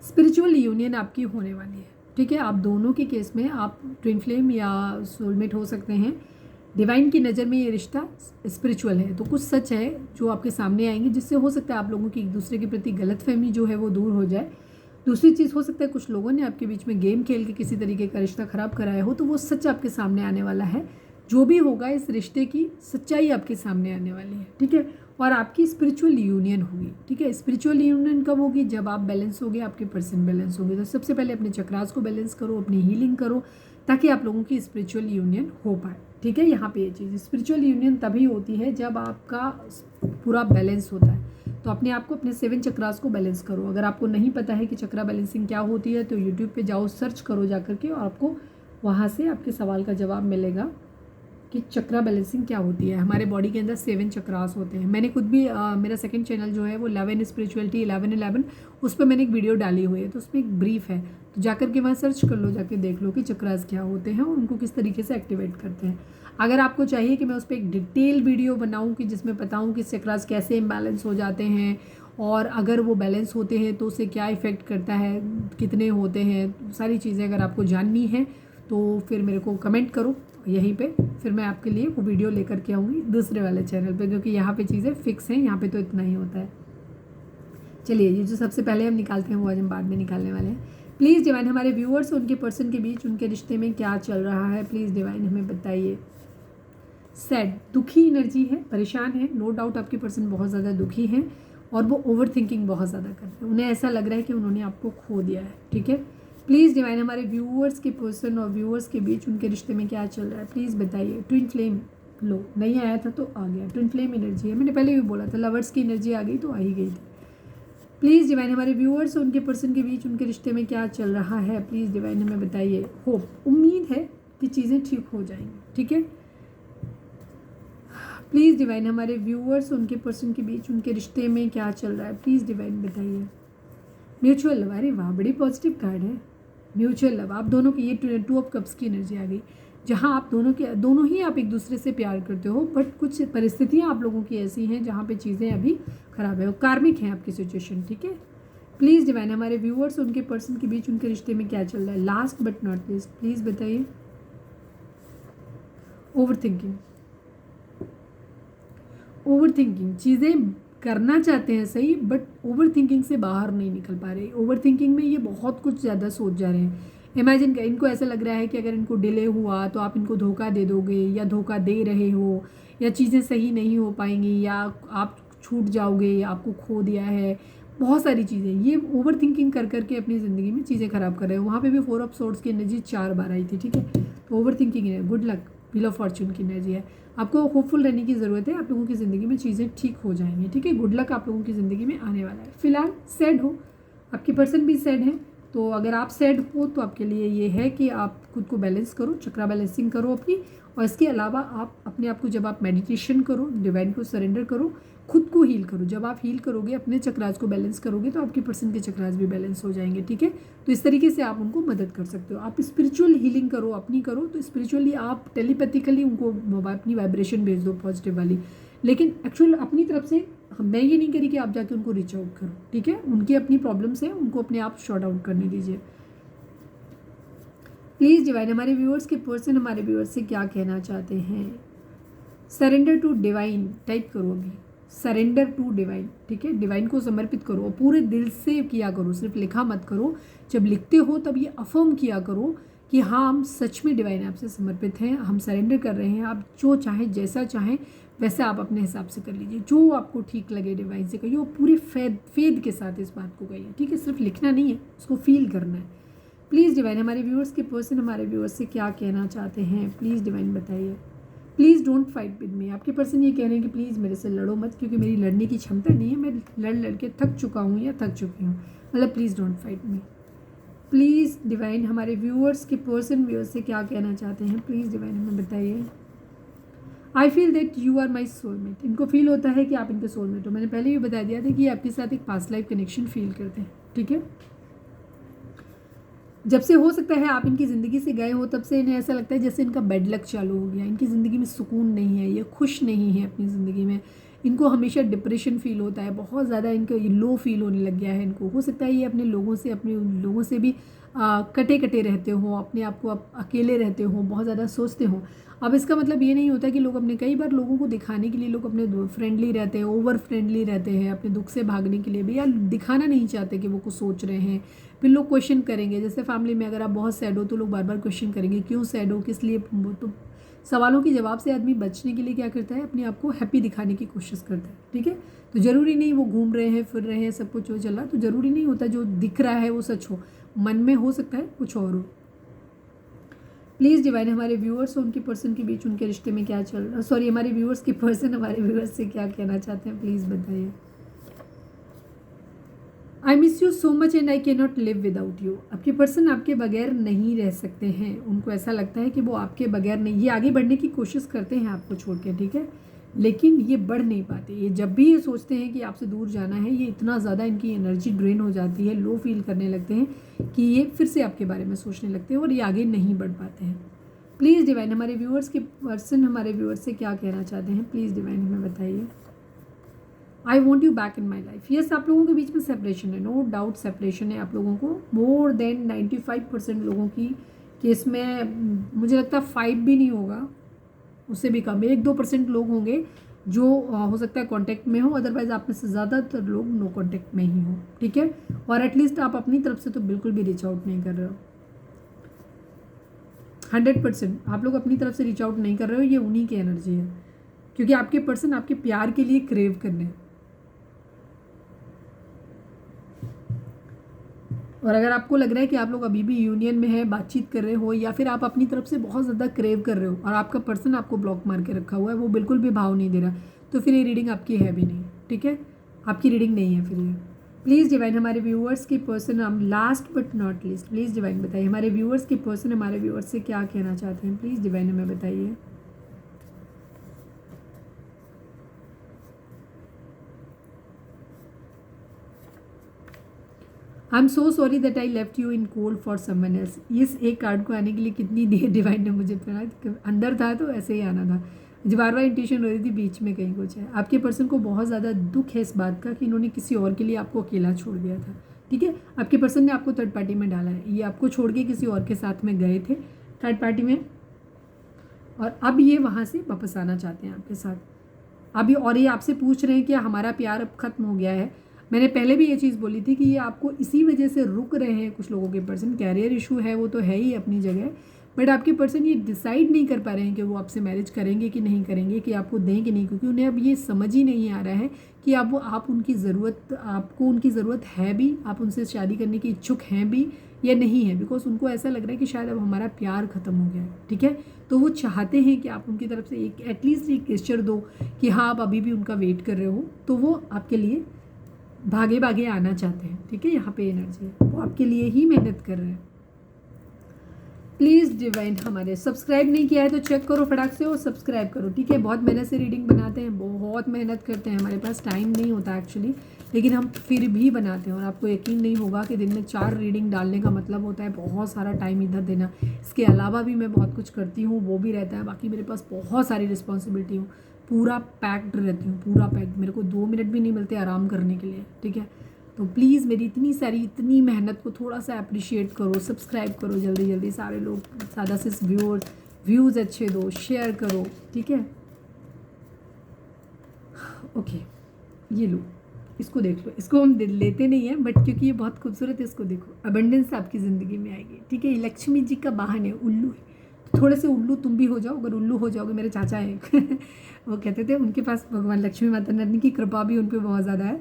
स्पिरिचुअल यूनियन आपकी होने वाली है, ठीक है। आप दोनों के केस में आप ट्विन फ्लेम या सोलमेट हो सकते हैं। डिवाइन की नज़र में ये रिश्ता स्पिरिचुअल है, तो कुछ सच है जो आपके सामने आएंगे, जिससे हो सकता है आप लोगों की एक दूसरे के प्रति गलतफहमी जो है वो दूर हो जाए। दूसरी चीज़ हो सकता है कुछ लोगों ने आपके बीच में गेम खेल के किसी तरीके का रिश्ता ख़राब कराया हो, तो वो सच आपके सामने आने वाला है। जो भी होगा इस रिश्ते की सच्चाई आपके सामने आने वाली है, ठीक है। और आपकी स्पिरिचुअल यूनियन होगी, ठीक है। स्पिरिचुअल यूनियन कब होगी? जब आप बैलेंस होगे, आपके पर्सन बैलेंस होंगे। तो सबसे पहले अपने चक्रास को बैलेंस करो, अपनी हीलिंग करो, ताकि आप लोगों की स्पिरिचुअल यूनियन हो पाए, ठीक है। यहाँ पे ये चीज़ स्पिरिचुअल यूनियन तभी होती है जब आपका पूरा बैलेंस होता है। तो अपने आप को, अपने 7 चक्रास को बैलेंस करो। अगर आपको नहीं पता है कि चक्रा बैलेंसिंग क्या होती है, तो यूट्यूब पे जाओ, सर्च करो जा करके, और आपको वहाँ से आपके सवाल का जवाब मिलेगा कि चक्रा बैलेंसिंग क्या होती है। हमारे बॉडी के अंदर 7 चक्रास होते हैं। मैंने खुद भी मेरा सेकंड चैनल जो है वो 11 स्पिरिचुअलिटी 11 उस पर मैंने एक वीडियो डाली हुई है, तो उसमें एक ब्रीफ है, तो जाकर के वहाँ सर्च कर लो, जाके देख लो कि चक्रास क्या होते हैं और उनको किस तरीके से एक्टिवेट करते हैं। अगर आपको चाहिए कि मैं उस पर एक डिटेल वीडियो बनाऊँ कि जिसमें बताऊँ कि चक्रास कैसे इम्बैलेंस हो जाते हैं, और अगर वो बैलेंस होते हैं तो उसे क्या इफ़ेक्ट करता है, कितने होते हैं, सारी चीज़ें अगर आपको जाननी है तो फिर मेरे को कमेंट करो यहीं पे, फिर मैं आपके लिए वो वीडियो लेकर के आऊँगी दूसरे वाले चैनल पे, क्योंकि यहाँ पे चीज़ें फिक्स हैं, यहाँ पे तो इतना ही होता है। चलिए, ये जो सबसे पहले हम निकालते हैं वो आज हम बाद में निकालने वाले हैं। प्लीज़ डिवाइन हमारे व्यूअर्स उनके पर्सन के बीच उनके रिश्ते में क्या चल रहा है, प्लीज़ डिवाइन हमें बताइए। सैड, दुखी एनर्जी है, परेशान है, नो डाउट आपके पर्सन बहुत ज़्यादा दुखी हैं और वो ओवर थिंकिंग बहुत ज़्यादा कर रहे हैं। उन्हें ऐसा लग रहा है कि उन्होंने आपको खो दिया है, ठीक है। प्लीज़ डिवाइन हमारे व्यूअर्स के पर्सन और व्यूअर्स के बीच उनके रिश्ते में क्या चल रहा है, प्लीज़ बताइए। ट्विन फ्लेम, लो नहीं आया था तो आ गया, ट्विन फ्लेम एनर्जी है, मैंने पहले भी बोला था, लवर्स की एनर्जी आ गई तो आ ही गई थी। प्लीज़ डिवाइन हमारे व्यूअर्स और उनके पर्सन के बीच उनके रिश्ते में क्या चल रहा है, प्लीज़ डिवाइन हमें बताइए। होप, उम्मीद है कि चीज़ें ठीक हो जाएंगी, ठीक है। प्लीज़ डिवाइन हमारे व्यूअर्स उनके पर्सन के बीच उनके रिश्ते में क्या चल रहा है, प्लीज़ डिवाइन बताइए। म्यूचुअल लव, अरे वाह, बड़ी पॉजिटिव कार्ड है। म्यूचुअल लव, आप दोनों की, ये 2 ऑफ कप्स की एनर्जी आ गई, जहाँ आप दोनों ही आप एक दूसरे से प्यार करते हो, बट कुछ परिस्थितियाँ आप लोगों की ऐसी हैं जहाँ पे चीज़ें अभी ख़राब है, कार्मिक हैं आपकी सिचुएशन, ठीक है। प्लीज़ डिवाइन हमारे व्यूअर्स उनके पर्सन के बीच उनके रिश्ते में क्या चल रहा है। Last but not least, please बताइए। ओवर थिंकिंग, चीज़ें करना चाहते हैं सही, बट ओवर थिंकिंग से बाहर नहीं निकल पा रहे। ओवर थिंकिंग में ये बहुत कुछ ज़्यादा सोच जा रहे हैं। इमेजिन कर, इनको ऐसा लग रहा है कि अगर इनको डिले हुआ तो आप इनको धोखा दे दोगे, या धोखा दे रहे हो, या चीज़ें सही नहीं हो पाएंगी, या आप छूट जाओगे, या आपको खो दिया है, बहुत सारी चीज़ें। ये ओवर थिंकिंग कर करके अपनी ज़िंदगी में चीज़ें ख़राब कर रहे हो। वहाँ पे भी 4 ऑफ सोर्ड्स की एनर्जी 4 बार आई थी, ठीक है। तो ओवर थिंकिंग है, good luck, wheel of Fortune की एनर्जी है। आपको होपफुल रहने की ज़रूरत है, आप लोगों की ज़िंदगी में चीज़ें ठीक हो जाएंगी, ठीक है। गुड लक आप लोगों की ज़िंदगी में आने वाला है। फिलहाल सैड हो, आपकी पर्सन भी सैड है, तो अगर आप सैड हो तो आपके लिए ये है कि आप खुद को बैलेंस करो, चक्रा बैलेंसिंग करो अपनी। और इसके अलावा आप अपने आप को, जब आप मेडिटेशन करो, डिवाइन को सरेंडर करो, खुद को हील करो। जब आप हील करोगे, अपने चक्रास को बैलेंस करोगे, तो आपके पर्सन के चक्रास भी बैलेंस हो जाएंगे। ठीक है, तो इस तरीके से आप उनको मदद कर सकते हो। आप स्पिरिचुअल हीलिंग करो, अपनी करो, तो स्पिरिचुअली आप टेलीपैथिकली उनको अपनी वाइब्रेशन भेज दो पॉजिटिव वाली। लेकिन एक्चुअल अपनी तरफ से मैं ये नहीं करी कि आप जाके उनको रीच आउट करो। ठीक है, उनकी अपनी प्रॉब्लम्स हैं, उनको अपने आप शॉर्ट आउट करने दीजिए। प्लीज़ डिवाइन, हमारे व्यूअर्स के पर्सन हमारे व्यूअर्स से क्या कहना चाहते हैं? सरेंडर टू डिवाइन टाइप करो अभी, सरेंडर टू डिवाइन। ठीक है, डिवाइन को समर्पित करो और पूरे दिल से किया करो, सिर्फ लिखा मत करो। जब लिखते हो तब ये अफर्म किया करो कि हाँ, हम सच में डिवाइन आपसे समर्पित हैं, हम सरेंडर कर रहे हैं। आप जो चाहें, जैसा चाहें वैसा आप अपने हिसाब से कर लीजिए, जो आपको ठीक लगे डिवाइन से कहिए, और पूरे फेद के साथ इस बात को कहिए। ठीक है, सिर्फ लिखना नहीं है, उसको फील करना है। प्लीज़ डिवाइन, हमारे व्यूअर्स के पर्सन हमारे व्यूअर्स से क्या कहना चाहते हैं? प्लीज़ डिवाइन बताइए। Please don't fight with me. आपके पर्सन ये कह रहे हैं कि प्लीज़ मेरे से लड़ो मत, क्योंकि मेरी लड़ने की क्षमता नहीं है, मैं लड़ के थक चुका हूँ या थक चुकी हूँ। मतलब please don't fight me. Please divine, हमारे व्यूअर्स के पर्सन व्यूअर्स से क्या कहना चाहते हैं? प्लीज़ डिवाइन हमें बताइए। I feel that you are my soulmate. इनको फील होता है कि आप इनके सोलमेट हो। मैंने पहले भी बता दिया था कि आपके साथ एक पास्ट लाइफ कनेक्शन फील करते हैं। ठीक है, जब से हो सकता है आप इनकी ज़िंदगी से गए हो, तब से इन्हें ऐसा लगता है जैसे इनका बैड लक चालू हो गया। इनकी ज़िंदगी में सुकून नहीं है, ये खुश नहीं है अपनी ज़िंदगी में। इनको हमेशा डिप्रेशन फील होता है, बहुत ज़्यादा इनको लो फील होने लग गया है। इनको हो सकता है ये अपने लोगों से भी कटे कटे रहते हो, अपने आप को अकेले रहते हो, बहुत ज़्यादा सोचते हो। अब इसका मतलब ये नहीं होता कि लोग अपने, कई बार लोगों को दिखाने के लिए लोग अपने फ्रेंडली रहते हैं, ओवर फ्रेंडली रहते हैं, अपने दुख से भागने के लिए भी, या दिखाना नहीं चाहते कि वो कुछ सोच रहे हैं। फिर लोग क्वेश्चन करेंगे, जैसे फैमिली में अगर आप बहुत सैड हो तो लोग बार बार क्वेश्चन करेंगे, क्यों सैड हो, किस लिए। तो सवालों के जवाब से आदमी बचने के लिए क्या करता है? अपने आप को हैप्पी दिखाने की कोशिश करता है। ठीक है, तो ज़रूरी नहीं वो घूम रहे हैं, फिर रहे हैं, सब कुछ हो चल रहा, तो ज़रूरी नहीं होता जो दिख रहा है वो सच हो, मन में हो सकता है कुछ और हो। प्लीज़ डिवाइन, हमारे व्यूअर्स और उनके पर्सन के बीच उनके रिश्ते में क्या चल रहा है? सॉरी, हमारे व्यूअर्स के पर्सन हमारे व्यूअर्स से क्या कहना चाहते हैं? प्लीज़ बताइए। I miss you so much and I can not live without you. आपके पर्सन आपके बगैर नहीं रह सकते हैं। उनको ऐसा लगता है कि वो आपके बगैर नहीं, ये आगे बढ़ने की कोशिश करते हैं आपको छोड़ के। ठीक है, लेकिन ये बढ़ नहीं पाते। ये जब भी ये सोचते हैं कि आपसे दूर जाना है, ये इतना ज़्यादा इनकी एनर्जी ड्रेन हो जाती है, लो फील करने लगते हैं कि ये फिर से आपके बारे में सोचने लगते हैं और ये आगे नहीं बढ़ पाते हैं। प्लीज़ डिवाइन, हमारे व्यूअर्स के पर्सन हमारे व्यूअर्स से क्या कहना चाहते हैं? प्लीज़ डिवाइन हमें बताइए। I want you back in my life. Yes, आप लोगों के बीच में सेपरेशन है, नो डाउट सेपरेशन है आप लोगों को। मोर देन 95% लोगों की केस में मुझे लगता है 5 भी नहीं होगा, उससे भी कम, 1-2% लोग होंगे जो हो सकता है कांटेक्ट में हो, अदरवाइज आप में से ज़्यादातर लोग नो कांटेक्ट में ही हो। ठीक है, और एटलीस्ट आप अपनी तरफ से तो बिल्कुल भी रीच आउट नहीं कर रहे हो। 100% आप लोग अपनी तरफ से रीच आउट नहीं कर रहे हो, ये उन्हीं की एनर्जी है, क्योंकि आपके पर्सन आपके प्यार के लिए क्रेव करने हैं। और अगर आपको लग रहा है कि आप लोग अभी भी यूनियन में है, बातचीत कर रहे हो, या फिर आप अपनी तरफ से बहुत ज़्यादा क्रेव कर रहे हो और आपका पर्सन आपको ब्लॉक मार के रखा हुआ है, वो बिल्कुल भी भाव नहीं दे रहा, तो फिर ये रीडिंग आपकी है भी नहीं। ठीक है, आपकी रीडिंग नहीं है फिर ये। प्लीज़ डिवाइन, हमारे व्यूअर्स के पर्सन, हम last but not least, please divine बताइए हमारे व्यूअर्स के पर्सन हमारे व्यूअर्स से क्या कहना चाहते हैं? प्लीज़ डिवाइन हमें बताइए। I am so sorry that I left you in cold for someone else. इस एक कार्ड को आने के लिए कितनी देर डिवाइन ने मुझे पढ़ा, अंदर था तो ऐसे ही आना था, मुझे बार बार इंट्यूशन हो रही थी बीच में कहीं कुछ है। आपके पर्सन को बहुत ज़्यादा दुख है इस बात का कि इन्होंने किसी और के लिए आपको अकेला छोड़ दिया था। ठीक है, आपके पर्सन ने आपको थर्ड पार्टी में डाला है, ये आपको छोड़ के किसी और के साथ में गए थे थर्ड पार्टी में, और अब ये वहाँ से वापस आना चाहते हैं आपके साथ अभी, और ये आपसे पूछ रहे हैं कि हमारा प्यार अब ख़त्म हो गया है। मैंने पहले भी ये चीज़ बोली थी कि ये आपको इसी वजह से रुक रहे हैं। कुछ लोगों के पर्सन कैरियर इशू है, वो तो है ही अपनी जगह, बट आपके पर्सन ये डिसाइड नहीं कर पा रहे हैं कि वो आपसे मैरिज करेंगे कि नहीं करेंगे, कि आपको दें कि नहीं, क्योंकि उन्हें अब ये समझ ही नहीं आ रहा है कि आप उनकी ज़रूरत, आपको उनकी ज़रूरत है भी, आप उनसे शादी करने की इच्छुक हैं भी या नहीं है, बिकॉज उनको ऐसा लग रहा है कि शायद अब हमारा प्यार ख़त्म हो गया है। ठीक है, तो वो चाहते हैं कि आप उनकी तरफ से एक एटलीस्ट एक गेस्चर दो कि हाँ आप अभी भी उनका वेट कर रहे हो, तो वो आपके लिए भागे भागे आना चाहते हैं, ठीक है। यहाँ पे एनर्जी है, वो आपके लिए ही मेहनत कर रहे हैं। प्लीज़ डिवाइन हमारे सब्सक्राइब नहीं किया है तो चेक करो फटाक से और सब्सक्राइब करो, ठीक है। बहुत मेहनत से रीडिंग बनाते हैं, बहुत मेहनत करते हैं, हमारे पास टाइम नहीं होता एक्चुअली, लेकिन हम फिर भी बनाते हैं। और आपको यकीन नहीं होगा कि दिन में 4 रीडिंग डालने का मतलब होता है बहुत सारा टाइम इधर देना। इसके अलावा भी मैं बहुत कुछ करती हूँ, वो भी रहता है। बाकी मेरे पास बहुत सारी रिस्पॉन्सिबिलिटी हूँ, पूरा पैक्ड रहती हूँ, पूरा पैक्ड। मेरे को 2 मिनट भी नहीं मिलते आराम करने के लिए, ठीक है। तो प्लीज़ मेरी इतनी मेहनत को थोड़ा सा अप्रिशिएट करो, सब्सक्राइब करो जल्दी जल्दी सारे लोग, ज़्यादा से व्यूज़ अच्छे दो, शेयर करो, ठीक है। ओके, ये लो, इसको देख लो। इसको हम लेते नहीं हैं बट क्योंकि ये बहुत खूबसूरत है, इसको देखो। अबंडेंस आपकी ज़िंदगी में आएगी, ठीक है। लक्ष्मी जी का वाहन है, उल्लू है। तो थोड़े से उल्लू तुम भी हो जाओ, अगर उल्लू हो जाओगे। मेरे चाचा हैं वो कहते थे उनके पास भगवान लक्ष्मी माता रानी की कृपा भी उन पर बहुत ज़्यादा है,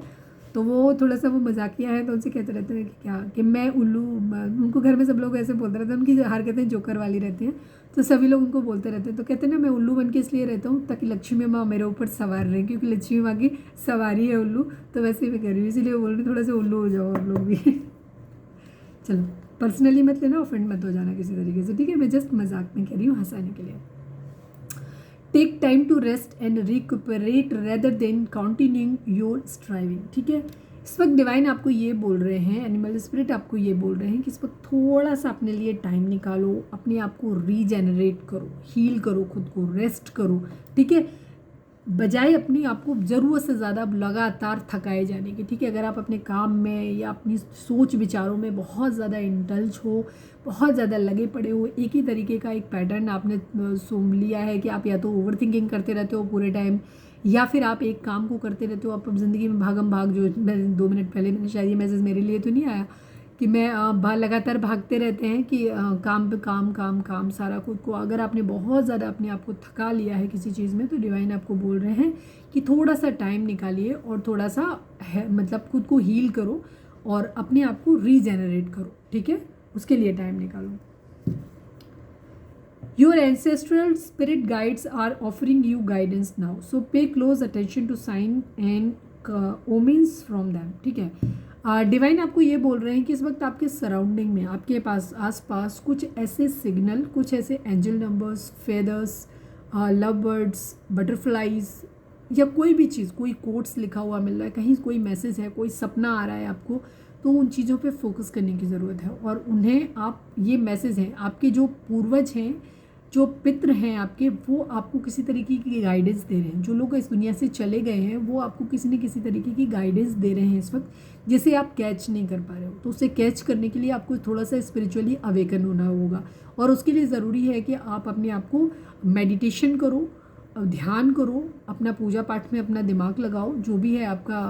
तो वो थोड़ा सा वो मजाकिया है, तो उनसे कहते रहते हैं कि क्या कि मैं उल्लू। उनको घर में सब लोग ऐसे बोलते रहते हैं, उनकी हरकतें जोकर वाली रहती हैं, तो सभी लोग उनको बोलते रहते हैं। तो कहते हैं ना, मैं उल्लू बन के इसलिए रहता हूँ ताकि लक्ष्मी माँ मेरे ऊपर सवार रहे, क्योंकि लक्ष्मी माँ की सवारी है उल्लू। तो वैसे ही मैं कह रही हूँ, इसीलिए बोल रही हूँ थोड़ा सा उल्लू हो जाओ आप लोग भी चलो, पर्सनली मत लेना, ऑफेंड मत हो जाना किसी तरीके से, ठीक है। मैं जस्ट मजाक में कह रही हूँ, हंसाने के लिए। Take time to rest and recuperate rather than continuing your striving, ठीक है। इस वक्त डिवाइन आपको ये बोल रहे हैं, एनिमल स्पिरिट आपको ये बोल रहे हैं कि इस वक्त थोड़ा सा अपने लिए टाइम निकालो, अपने आप को रीजेनरेट करो, हील करो, खुद को रेस्ट करो, ठीक है। बजाय अपनी आपको ज़रूरत से ज़्यादा लगातार थकाए जाने की, ठीक है। अगर आप अपने काम में या अपनी सोच विचारों में बहुत ज़्यादा इंडल्ज हो, बहुत ज़्यादा लगे पड़े हो, एक ही तरीके का एक पैटर्न आपने सूंघ लिया है कि आप या तो ओवर थिंकिंग करते रहते हो पूरे टाइम, या फिर आप एक काम को करते रहते हो। आप ज़िंदगी में भागम भाग, जो मैं 2 मिनट पहले मैंने शायद ये मैसेज मेरे लिए तो नहीं आया कि मैं लगातार भागते रहते हैं कि काम पे काम काम काम सारा। खुद को अगर आपने बहुत ज़्यादा अपने आप को थका लिया है किसी चीज़ में, तो डिवाइन आपको बोल रहे हैं कि थोड़ा सा टाइम निकालिए और थोड़ा सा मतलब खुद को हील करो और अपने आप को रीजेनरेट करो, ठीक है। उसके लिए टाइम निकालो। Your ancestral spirit guides are offering you guidance now, so pay close attention to sign and omens from them, ठीक है। डिवाइन आपको ये बोल रहे हैं कि इस वक्त आपके सराउंडिंग में, आपके पास आसपास कुछ ऐसे सिग्नल, कुछ ऐसे angel numbers, feathers, love birds, butterflies, या कोई भी चीज़, कोई कोट्स लिखा हुआ मिल रहा है, कहीं कोई मैसेज है, कोई सपना आ रहा है आपको, तो उन चीज़ों पे फोकस करने की ज़रूरत है। और उन्हें आप, ये मैसेज हैं आपके जो पूर्वज हैं, जो पितृ हैं आपके, वो आपको किसी तरीके की गाइडेंस दे रहे हैं। जो लोग इस दुनिया से चले गए हैं वो आपको किसी न किसी तरीके की गाइडेंस दे रहे हैं इस वक्त, जिसे आप कैच नहीं कर पा रहे हो। तो उसे कैच करने के लिए आपको थोड़ा सा स्पिरिचुअली अवेकन होना होगा, और उसके लिए ज़रूरी है कि आप अपने आप को मेडिटेशन करो, ध्यान करो, अपना पूजा पाठ में अपना दिमाग लगाओ, जो भी है आपका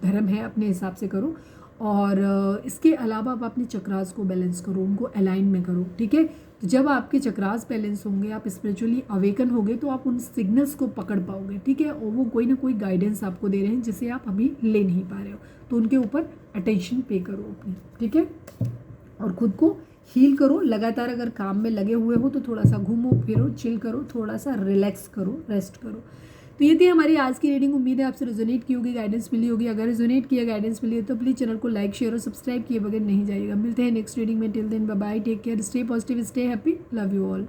धर्म है अपने हिसाब से करो। और इसके अलावा आप अपने चक्रास को बैलेंस करो, उनको अलाइन में करो, ठीक है। तो जब आपके चक्रास बैलेंस होंगे, आप स्पिरिचुअली अवेकन होगे, तो आप उन सिग्नल्स को पकड़ पाओगे, ठीक है। और वो कोई ना कोई गाइडेंस आपको दे रहे हैं जिसे आप अभी ले नहीं पा रहे हो, तो उनके ऊपर अटेंशन पे करो अपनी, ठीक है। और खुद को हील करो। लगातार अगर काम में लगे हुए हो तो थोड़ा सा घूमो फिरो, चिल करो, थोड़ा सा रिलैक्स करो, रेस्ट करो। तो ये थी हमारी आज की रीडिंग। उम्मीद है आपसे रेजोनेट की होगी, गाइडेंस मिली होगी। अगर रेजोनेट किया, गाइडेंस मिली है तो प्लीज़ चैनल को लाइक, शेयर और सब्सक्राइब किए बगैर नहीं जाइएगा। मिलते हैं नेक्स्ट रीडिंग में। Till then bye bye, take care, stay positive, stay happy, love you all.